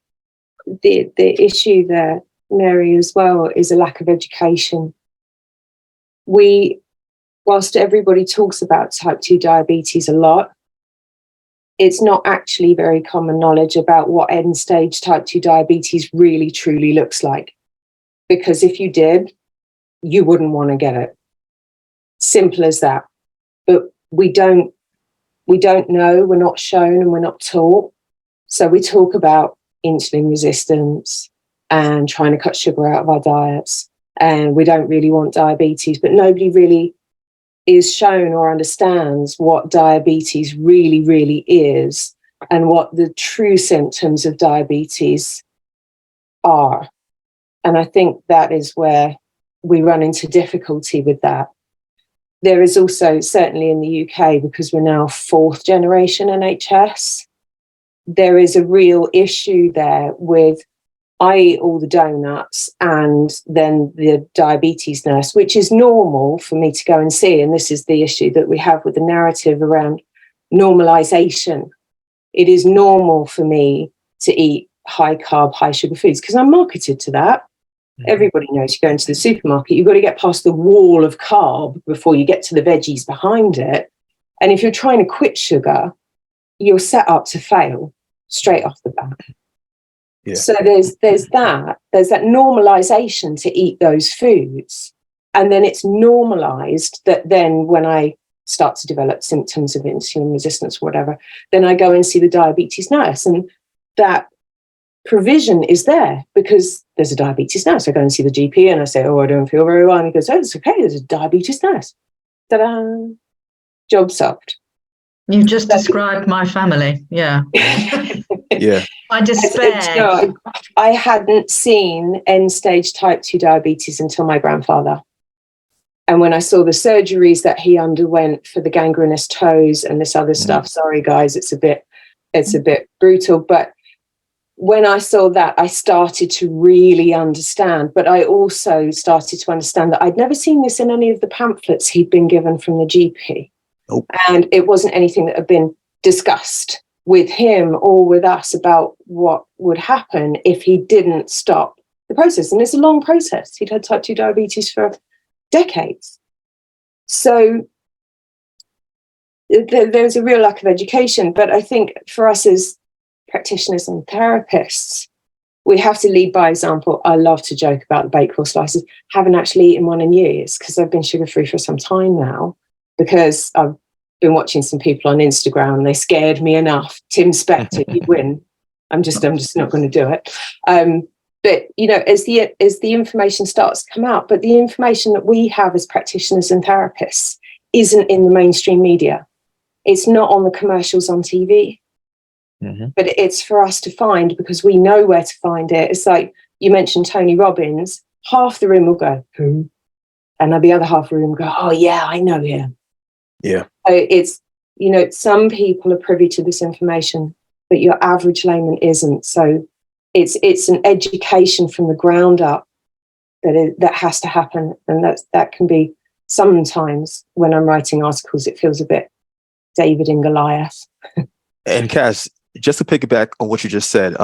issue there, Mary, as well, is a lack of education. Whilst everybody talks about type 2 diabetes a lot, it's not actually very common knowledge about what end stage type 2 diabetes really truly looks like. Because if you did, you wouldn't want to get it. Simple as that. But we don't know, we're not shown, and we're not taught. So we talk about insulin resistance and trying to cut sugar out of our diets, and we don't really want diabetes, but nobody really is shown or understands what diabetes really, really is and what the true symptoms of diabetes are. And I think that is where we run into difficulty with that. There is also, certainly in the UK, because we're now 4th generation NHS, there is a real issue there with I eat all the donuts and then the diabetes nurse, which is normal for me to go and see. And this is the issue that we have with the narrative around normalization. It is normal for me to eat high carb, high sugar foods because I'm marketed to that. Mm-hmm. Everybody knows you go into the supermarket, you've got to get past the wall of carb before you get to the veggies behind it. And if you're trying to quit sugar, you're set up to fail straight off the bat. Yeah. So there's that normalization to eat those foods. And then it's normalized that then when I start to develop symptoms of insulin resistance or whatever, then I go and see the diabetes nurse. And that provision is there because there's a diabetes nurse. I go and see the GP and I say, oh, I don't feel very well. And he goes, oh, it's okay. There's a diabetes nurse. Ta-da. Job solved. You just described my family. Yeah. Yeah. I despair. I hadn't seen end-stage type 2 diabetes until my grandfather. And when I saw the surgeries that he underwent for the gangrenous toes and this other stuff, sorry guys, it's a bit brutal. But when I saw that, I started to really understand. But I also started to understand that I'd never seen this in any of the pamphlets he'd been given from the GP. Nope. And it wasn't anything that had been discussed with him or with us about what would happen if he didn't stop the process. And it's a long process. He'd had type 2 diabetes for decades. So there's a real lack of education. But I think for us as practitioners and therapists, we have to lead by example. I love to joke about the bakewell slices. Haven't actually eaten one in years because I've been sugar-free for some time now, because I've been watching some people on Instagram and they scared me enough. Tim Spector, you win. I'm just not going to do it. But, you know, as the information starts to come out, but the information that we have as practitioners and therapists isn't in the mainstream media. It's not on the commercials on TV. Mm-hmm. But it's for us to find because we know where to find it. It's like you mentioned Tony Robbins. Half the room will go, who? And the other half of the room will go, oh, yeah, I know him. Yeah. It's, you know, some people are privy to this information, but your average layman isn't. So it's an education from the ground up that has to happen. And that can be sometimes when I'm writing articles, it feels a bit David and Goliath. And Cass, just to piggyback on what you just said,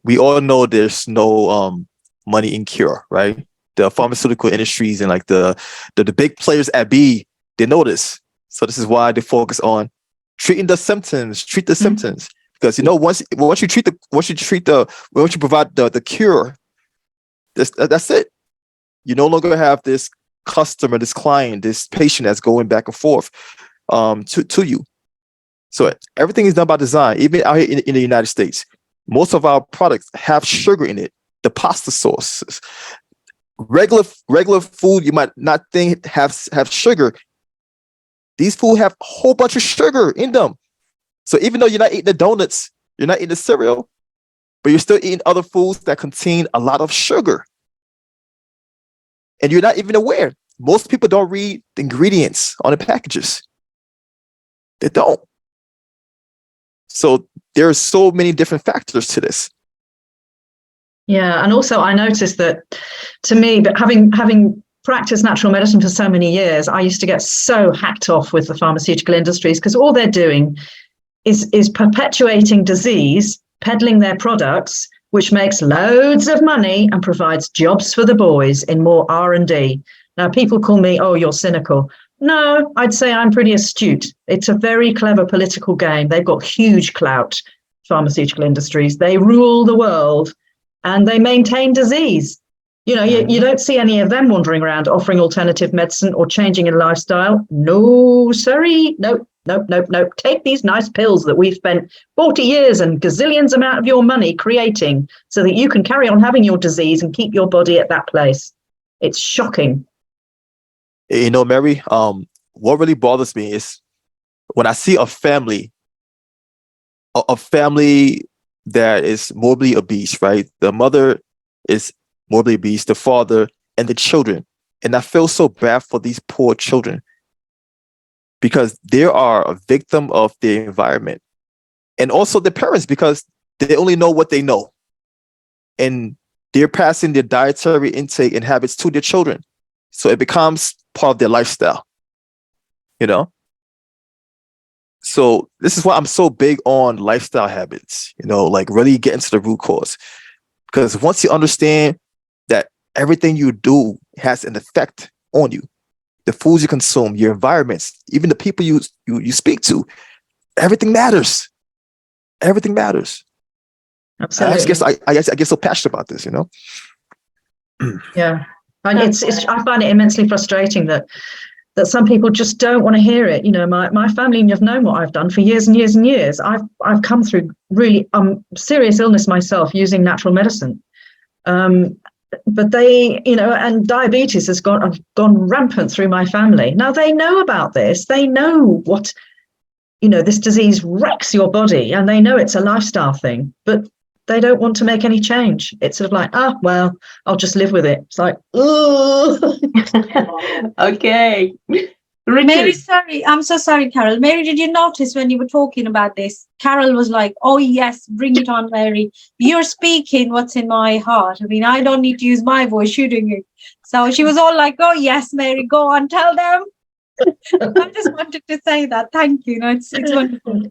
we all know there's no money in cure, right? The pharmaceutical industries and like the big players at B, they know this. So this is why they focus on treating the symptoms, treat the symptoms. Because, you know, once you provide the cure, that's it. You no longer have this customer, this client, this patient that's going back and forth to you. So everything is done by design. Even out here in the United States, most of our products have sugar in it. The pasta sauces, regular food you might not think have sugar. These food have a whole bunch of sugar in them. So even though you're not eating the donuts, you're not eating the cereal, but you're still eating other foods that contain a lot of sugar. And you're not even aware. Most people don't read the ingredients on the packages. They don't. So there are so many different factors to this. Yeah, and also I noticed that, to me, but having practiced natural medicine for so many years, I used to get so hacked off with the pharmaceutical industries, because all they're doing is perpetuating disease, peddling their products, which makes loads of money and provides jobs for the boys in more R&D. Now, people call me, oh, you're cynical. No, I'd say I'm pretty astute. It's a very clever political game. They've got huge clout, pharmaceutical industries. They rule the world and they maintain disease. You know, you don't see any of them wandering around offering alternative medicine or changing in lifestyle. No, sorry. Nope. Take these nice pills that we've spent 40 years and gazillions amount of your money creating so that you can carry on having your disease and keep your body at that place. It's shocking. You know, Mary, what really bothers me is when I see a family that is morbidly obese, right? The mother is morbidly obese, the father, and the children. And I feel so bad for these poor children because they are a victim of their environment. And also the parents, because they only know what they know. And they're passing their dietary intake and habits to their children. So it becomes part of their lifestyle, you know? So this is why I'm so big on lifestyle habits, you know, like really get into the root cause. Because once you understand that everything you do has an effect on you, the foods you consume, your environments, even the people you speak to, everything matters. Everything matters. Absolutely. I get so passionate about this, you know? Yeah. And I find it immensely frustrating that some people just don't want to hear it. You know, my family have known what I've done for years and years and years. I've come through really serious illness myself using natural medicine. But they, you know, and diabetes has gone rampant through my family. Now they know about this. They know what, you know, this disease wrecks your body, and they know it's a lifestyle thing, but they don't want to make any change. It's sort of like, well, I'll just live with it. It's like, oh. Okay. Mary, sorry. I'm so sorry, Carol. Mary, did you notice when you were talking about this? Carol was like, oh, yes, bring it on, Mary. You're speaking what's in my heart. I mean, I don't need to use my voice. You're doing it. So she was all like, oh, yes, Mary, go on, tell them. I just wanted to say that. Thank you. No, it's wonderful.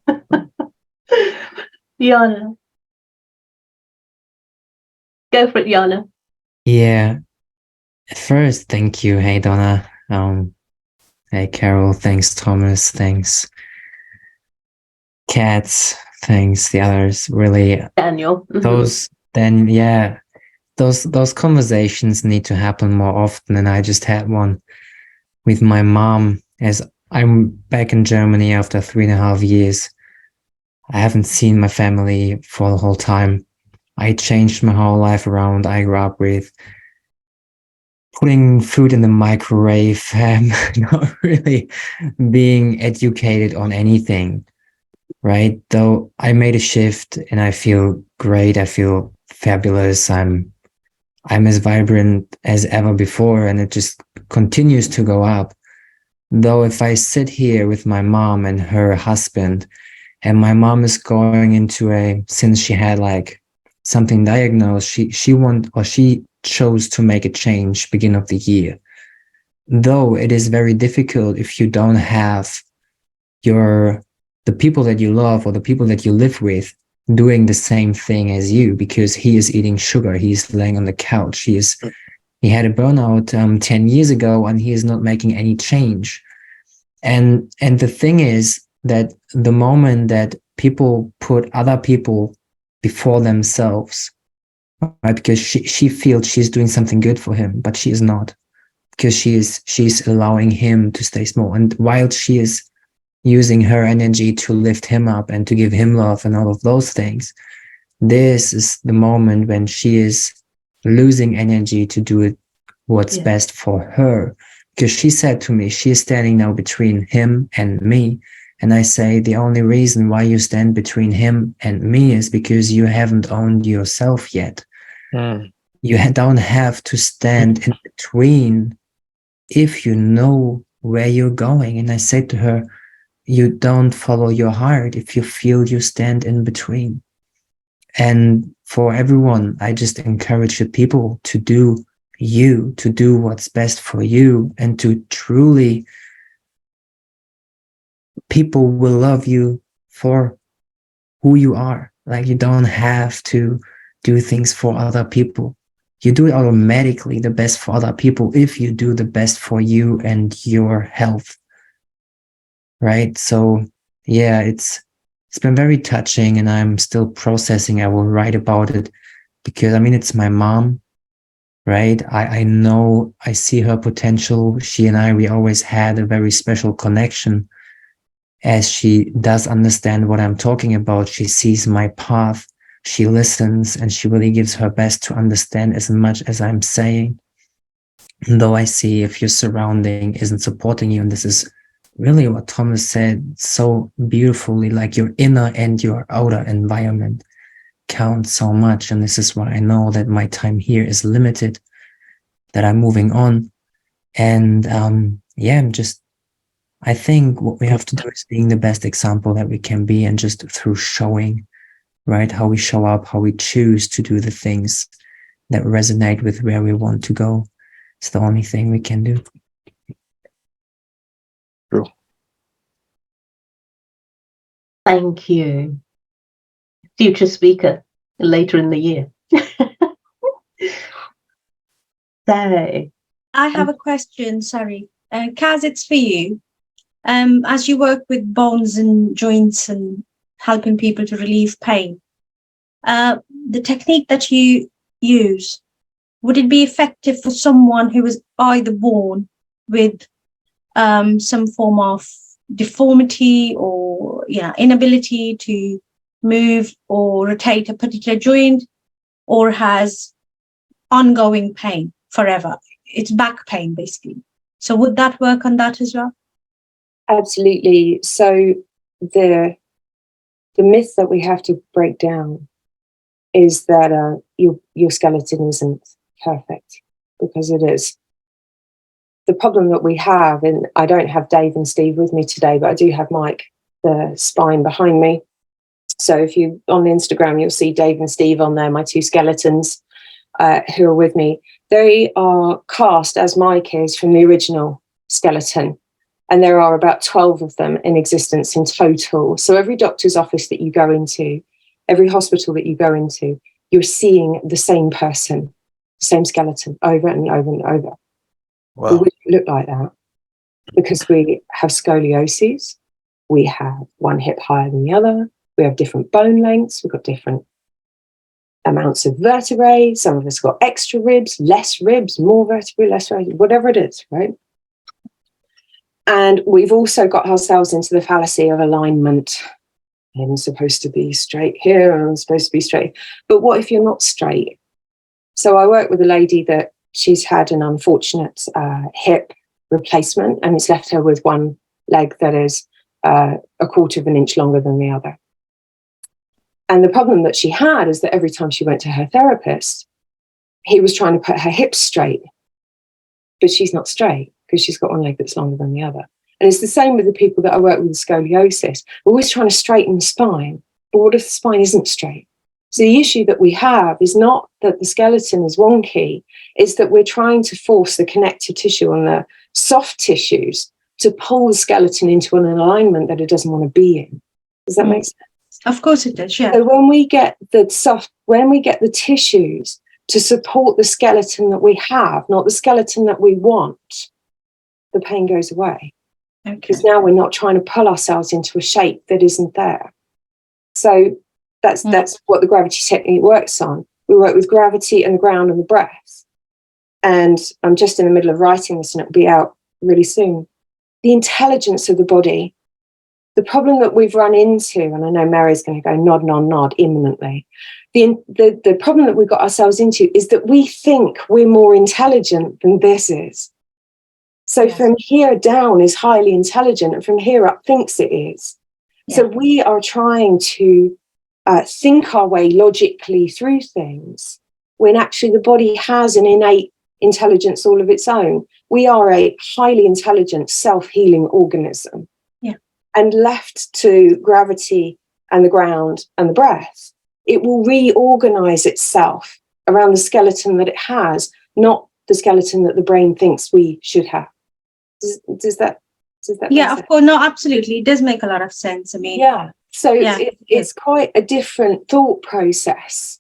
Yana. Go for it, Yana. Yeah. First, thank you. Hey, Donna. Hey, Carol. Thanks, Thomas. Thanks, Cats. Thanks, the others. Really, Daniel. Mm-hmm. Those conversations need to happen more often. And I just had one with my mom, as I'm back in Germany after 3.5 years. I haven't seen my family for the whole time. I changed my whole life around. I grew up with putting food in the microwave, not really being educated on anything, right? Though I made a shift and I feel great. I feel fabulous. I'm as vibrant as ever before, and it just continues to go up. Though if I sit here with my mom and her husband, and my mom is going into since she had like something diagnosed, she chose to make a change beginning of the year. Though it is very difficult if you don't have the people that you love or the people that you live with doing the same thing as you, because he is eating sugar, he's laying on the couch, he had a burnout 10 years ago, and he is not making any change. And the thing is that the moment that people put other people before themselves, right? Because she feels she's doing something good for him, but she is not, because she's allowing him to stay small. And while she is using her energy to lift him up and to give him love and all of those things, this is the moment when she is losing energy to do what's best for her. Because she said to me, she is standing now between him and me. And I say, the only reason why you stand between him and me is because you haven't owned yourself yet. You don't have to stand in between if you know where you're going. And I said to her, you don't follow your heart if you feel you stand in between. And for everyone, I just encourage the people to do you, to do what's best for you, and to truly, people will love you for who you are. Like, you don't have to do things for other people. You do it automatically, the best for other people, if you do the best for you and your health. Right? So yeah, it's been very touching, and I'm still processing. I will write about it because, I mean, it's my mom, right? I know, I see her potential. She and I, we always had a very special connection, as she does understand what I'm talking about. She sees my path, she listens, and she really gives her best to understand as much as I'm saying. And though I see if your surrounding isn't supporting you, and this is really what Thomas said so beautifully, like your inner and your outer environment count so much. And this is why I know that my time here is limited, that I'm moving on. And I think what we have to do is being the best example that we can be, and just through showing, right, how we show up, how we choose to do the things that resonate with where we want to go. It's the only thing we can do. True. Thank you. Future speaker later in the year. So, I have a question, sorry. Kaz, it's for you. As you work with bones and joints and helping people to relieve pain, the technique that you use, would it be effective for someone who was either born with some form of deformity or inability to move or rotate a particular joint, or has ongoing pain forever? It's back pain, basically. So would that work on that as well? Absolutely. So the myth that we have to break down is that your skeleton isn't perfect, because it is. The problem that we have, and I don't have Dave and Steve with me today, but I do have Mike, the spine behind me. So if you on Instagram, you'll see Dave and Steve on there, my two skeletons who are with me. They are cast, as Mike is, from the original skeleton. And there are about 12 of them in existence in total. So every doctor's office that you go into, every hospital that you go into, you're seeing the same person, same skeleton over and over and over. Wow. But we don't look like that because we have scoliosis. We have one hip higher than the other. We have different bone lengths. We've got different amounts of vertebrae. Some of us got extra ribs, less ribs, more vertebrae, less vertebrae, whatever it is, right? And we've also got ourselves into the fallacy of alignment. I'm supposed to be straight here, and I'm supposed to be straight. But what if you're not straight? So I work with a lady that she's had an unfortunate hip replacement, and it's left her with one leg that is a quarter of an inch longer than the other. And the problem that she had is that every time she went to her therapist, he was trying to put her hips straight, but she's not straight because she's got one leg that's longer than the other. And it's the same with the people that I work with scoliosis. We're always trying to straighten the spine, but what if the spine isn't straight? So the issue that we have is not that the skeleton is wonky, it's that we're trying to force the connective tissue and the soft tissues to pull the skeleton into an alignment that it doesn't want to be in. Does that make sense? Of course it does, yeah. So when we get the tissues to support the skeleton that we have, not the skeleton that we want, the pain goes away. Okay. Because now we're not trying to pull ourselves into a shape that isn't there. So that's what the gravity technique works on. We work with gravity and the ground and the breath. And I'm just in the middle of writing this, and it'll be out really soon. The intelligence of the body. The problem that we've run into, and I know Mary's going to go nod imminently. The problem that we've got ourselves into is that we think we're more intelligent than this is. So yes. From here down is highly intelligent, and from here up thinks it is. Yeah. So we are trying to think our way logically through things, when actually the body has an innate intelligence all of its own. We are a highly intelligent, self-healing organism. And left to gravity and the ground and the breath, it will reorganize itself around the skeleton that it has, not the skeleton that the brain thinks we should have. Does that yeah, of course. No, absolutely. It does make a lot of sense. I mean, yeah. So it's quite a different thought process.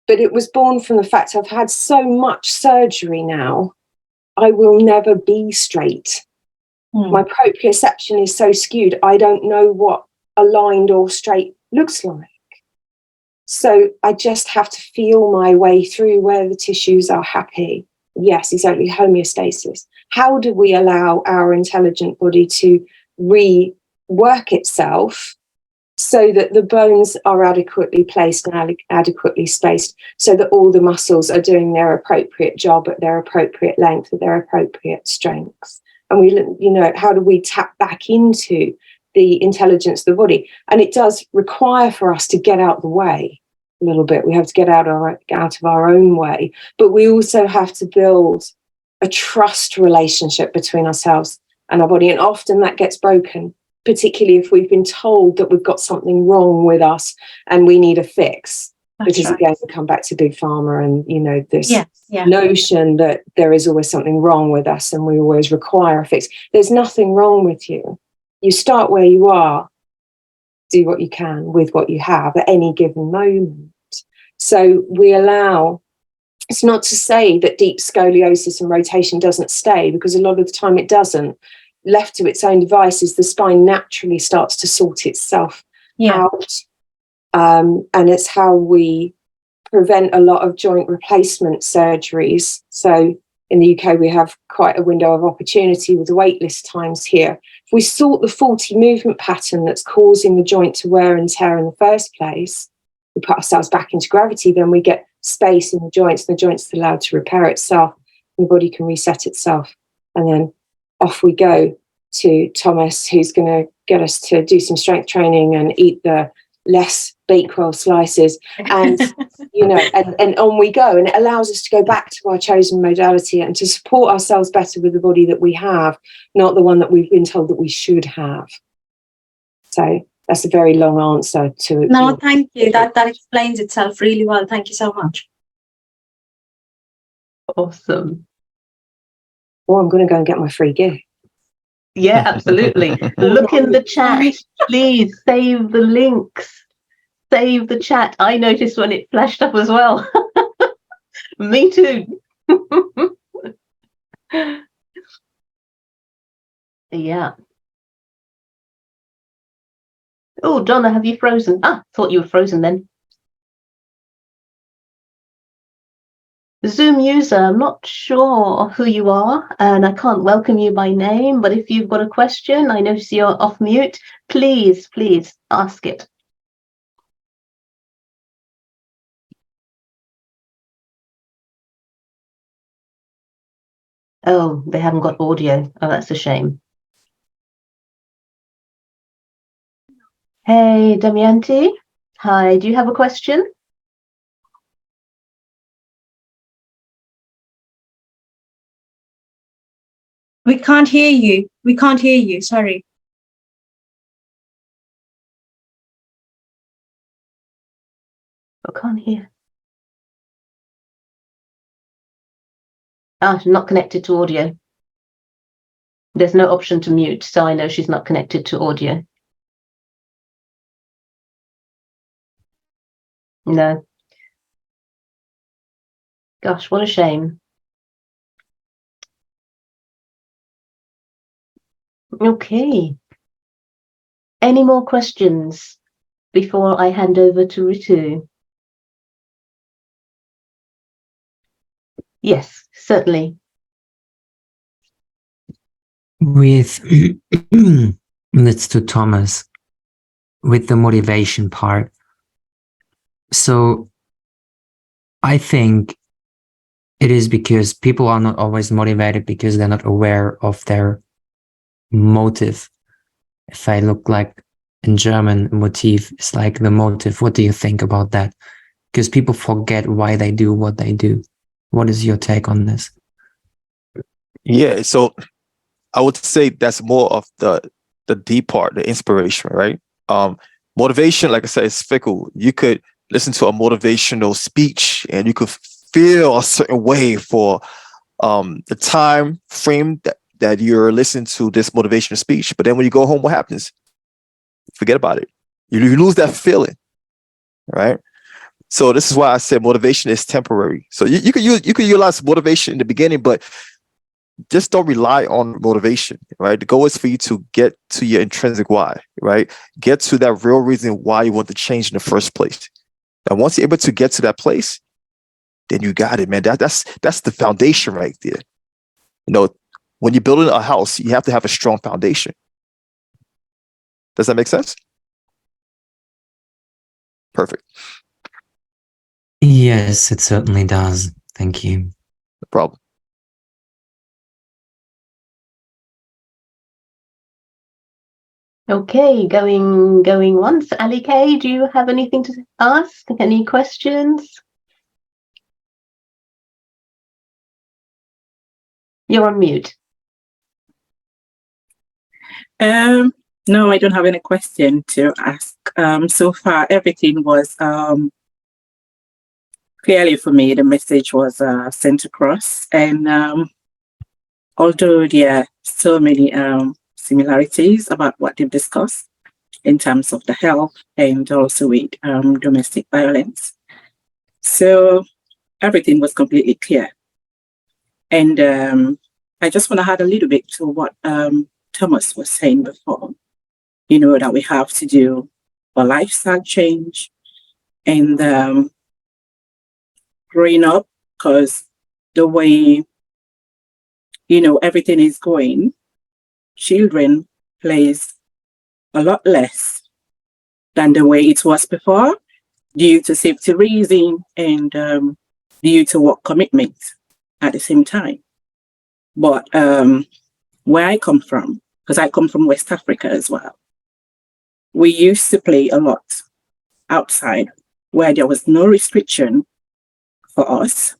But it was born from the fact I've had so much surgery now, I will never be straight. My proprioception is so skewed, I don't know what aligned or straight looks like. So I just have to feel my way through where the tissues are happy. Yes, exactly, homeostasis. How do we allow our intelligent body to rework itself so that the bones are adequately placed and adequately spaced, so that all the muscles are doing their appropriate job at their appropriate length, at their appropriate strengths? And we, how do we tap back into the intelligence of the body? And it does require for us to get out the way a little bit. We have to get out of our own way, but we also have to build a trust relationship between ourselves and our body. And often that gets broken, particularly if we've been told that we've got something wrong with us and we need a fix. That's because right. again, we come back to Big Pharma and, this notion that there is always something wrong with us and we always require a fix. There's nothing wrong with you. You start where you are, do what you can with what you have at any given moment. So we allow, it's not to say that deep scoliosis and rotation doesn't stay, because a lot of the time it doesn't. Left to its own devices, the spine naturally starts to sort itself out. And it's how we prevent a lot of joint replacement surgeries. So in the UK, we have quite a window of opportunity with the waitlist times here. If we sort the faulty movement pattern that's causing the joint to wear and tear in the first place, we put ourselves back into gravity, then we get space in the joints, and the joint's allowed to repair itself, and the body can reset itself. And then off we go to Thomas, who's going to get us to do some strength training and eat the less bakewell slices, and and on we go. And it allows us to go back to our chosen modality and to support ourselves better with the body that we have, not the one that we've been told that we should have. So that's a very long answer to it. No, thank you. That explains itself really well. Thank you so much. Awesome. Well, I'm going to go and get my free gift. Yeah, absolutely. Look in the chat, please. Save the links. Save the chat. I noticed when it flashed up as well. Me too. Yeah. Oh, Donna, have you frozen? Thought you were frozen then. Zoom user, I'm not sure who you are, and I can't welcome you by name, but if you've got a question, I notice you're off mute, please ask it. Oh, they haven't got audio. Oh, that's a shame. Hey, Damayanti. Hi, do you have a question? We can't hear you. We can't hear you. Sorry. I can't hear. She's not connected to audio. There's no option to mute, so I know she's not connected to audio. No. Gosh, what a shame. Okay. Any more questions before I hand over to Ritu? Yes, certainly. Let's do Thomas with the motivation part. So I think it is because people are not always motivated because they're not aware of their motive. If I look like in German, motive is like the motive. What do you think about that? Because people forget why they do what they do. What is your take on this? Yeah, so I would say that's more of the deep part, the inspiration, right? Motivation, like I said, is fickle. You could listen to a motivational speech and you could feel a certain way for the time frame that you're listening to this motivational speech. But then when you go home, what happens? Forget about it. You lose that feeling, right? So this is why I said motivation is temporary. So you could utilize motivation in the beginning, but just don't rely on motivation, right? The goal is for you to get to your intrinsic why, right? Get to that real reason why you want to change in the first place. And once you're able to get to that place, then you got it, man. That's the foundation right there. You know, when you're building a house, you have to have a strong foundation. Does that make sense? Perfect. Yes, it certainly does. Thank you. No problem. Okay, going once. Ali K, do you have anything to ask? Any questions? You're on mute. No, I don't have any question to ask. So far, everything was clearly for me. The message was sent across, and although there are so many similarities about what they've discussed in terms of the health and also with domestic violence, so everything was completely clear. And I just want to add a little bit to what Thomas was saying before, you know, that we have to do a lifestyle change and growing up, because the way, you know, everything is going, children plays a lot less than the way it was before due to safety reason and due to work commitment at the same time. But where I come from, because I come from West Africa as well, we used to play a lot outside where there was no restriction for us.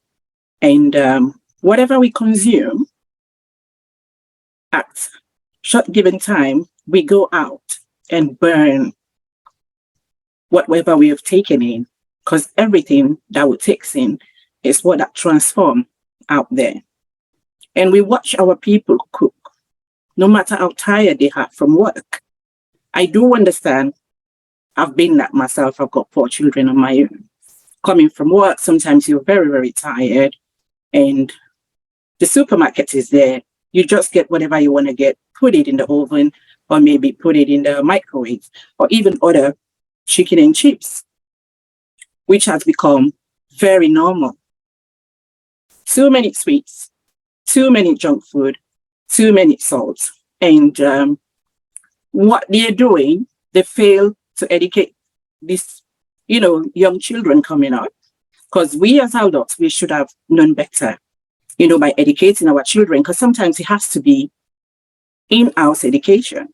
And whatever we consume at short given time, we go out and burn whatever we have taken in, because everything that we take in is what that transforms out there. And we watch our people cook, no matter how tired they are from work. I do understand. I've been that myself. I've got 4 children of my own. Coming from work, sometimes you're very, very tired, and the supermarket is there. You just get whatever you want to get, put it in the oven, or maybe put it in the microwave, or even order chicken and chips, which has become very normal. Too many sweets, too many junk food, too many salts. And what they're doing, they fail to educate these, you know, young children coming up, because we as adults, we should have known better, you know, by educating our children, because sometimes it has to be in-house education,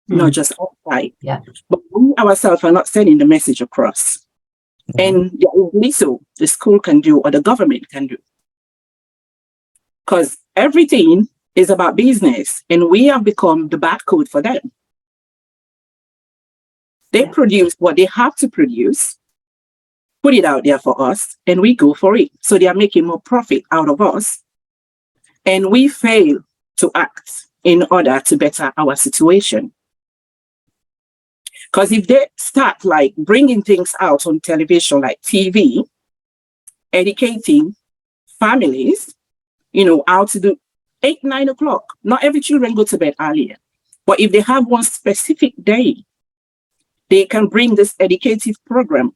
not just outside. Yeah. But we ourselves are not sending the message across. And little the school can do or the government can do. Because everything is about business, and we have become the barcode for them. They produce what they have to produce, put it out there for us, and we go for it. So they are making more profit out of us, and we fail to act in order to better our situation. Because if they start like bringing things out on television, like TV, educating families, you know, how to do 8, 9 o'clock. Not every children go to bed earlier, but if they have one specific day, they can bring this educative program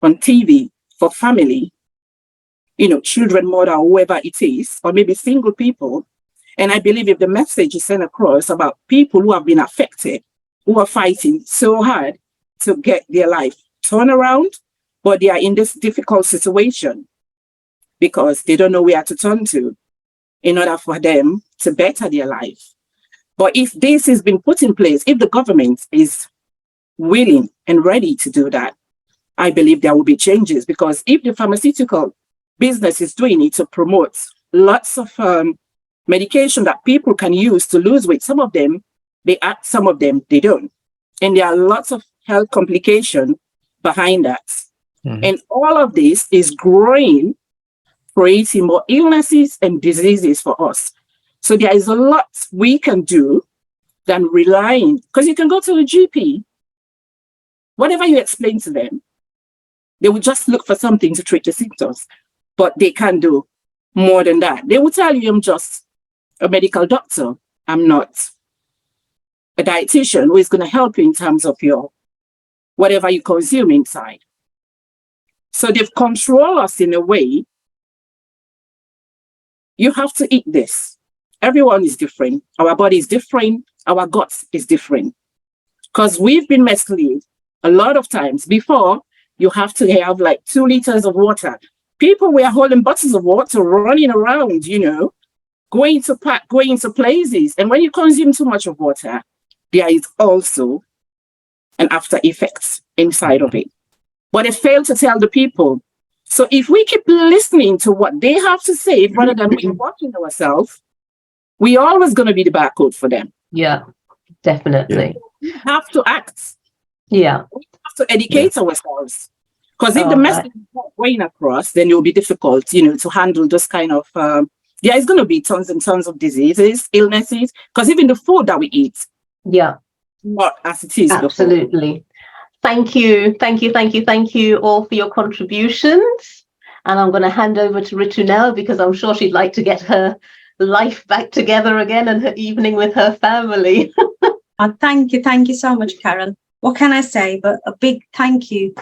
on TV for family, you know, children, mother, whoever it is, or maybe single people. And I believe if the message is sent across about people who have been affected, who are fighting so hard to get their life turned around, but they are in this difficult situation because they don't know where to turn to in order for them to better their life. But if this has been put in place, if the government is willing and ready to do that, I believe there will be changes, because if the pharmaceutical business is doing it to promote lots of medication that people can use to lose weight, some of them, they act, some of them, they don't. And there are lots of health complications behind that. And all of this is growing, creating more illnesses and diseases for us. So there is a lot we can do than relying, because you can go to a GP, whatever you explain to them, they will just look for something to treat the symptoms, but they can't do more than that. They will tell you, I'm just a medical doctor. I'm not a dietitian who is going to help you in terms of your whatever you consume inside. So they've controlled us in a way. You have to eat this. Everyone is different. Our body is different. Our guts is different. Because we've been misled a lot of times. Before, you have to have like 2 liters of water. People were holding bottles of water, running around, going to places. And when you consume too much of water, there is also an after effect inside of it. But they fail to tell the people. So if we keep listening to what they have to say rather than we watching ourselves, we always going to be the barcode for them. Yeah, definitely. We have to act. Yeah. We have to educate ourselves. Because if the message is not going across, then it will be difficult, to handle this kind of, there is going to be tons and tons of diseases, illnesses, because even the food that we eat. Yeah. Not as it is. Absolutely. Before. Thank you all for your contributions. And I'm going to hand over to Ritu now, because I'm sure she'd like to get her life back together again and her evening with her family. Thank you so much, Carol. What can I say but a big thank you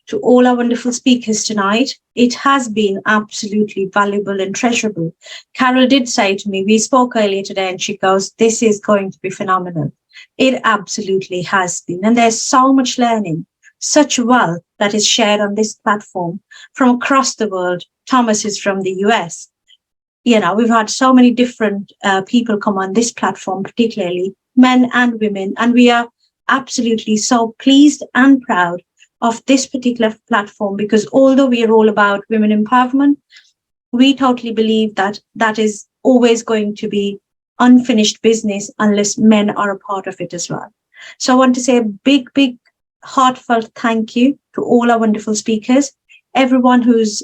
to all our wonderful speakers tonight. It has been absolutely valuable and treasurable. Carol did say to me, we spoke earlier today, and she goes, this is going to be phenomenal. It absolutely has been. And there's so much learning, such wealth that is shared on this platform from across the world. Thomas is from the US. We've had so many different people come on this platform, particularly men and women. And we are absolutely so pleased and proud of this particular platform, because although we are all about women empowerment, we totally believe that that is always going to be unfinished business unless men are a part of it as well. So I want to say a big, big heartfelt thank you to all our wonderful speakers, everyone who's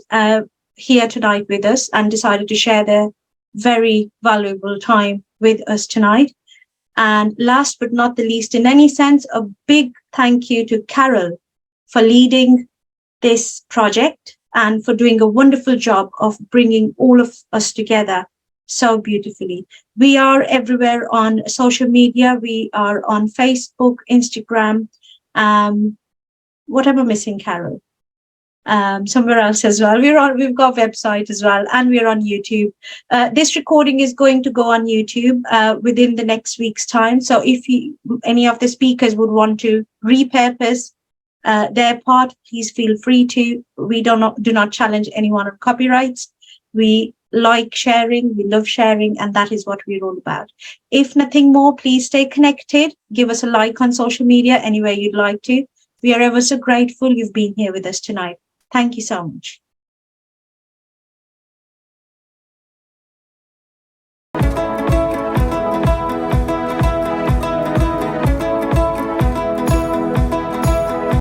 here tonight with us and decided to share their very valuable time with us tonight. And last but not the least, in any sense, a big thank you to Carol for leading this project and for doing a wonderful job of bringing all of us together so beautifully. We are everywhere on social media. We are on Facebook, Instagram. What am I missing, Carol? Somewhere else as well. We've got a website as well, and we're on YouTube. This recording is going to go on YouTube within the next week's time. So if any of the speakers would want to repurpose their part, please feel free to. We do not challenge anyone on copyrights. We like sharing, we love sharing, and that is what we're all about. If nothing more, please stay connected. Give us a like on social media anywhere you'd like to. We are ever so grateful you've been here with us tonight. Thank you so much.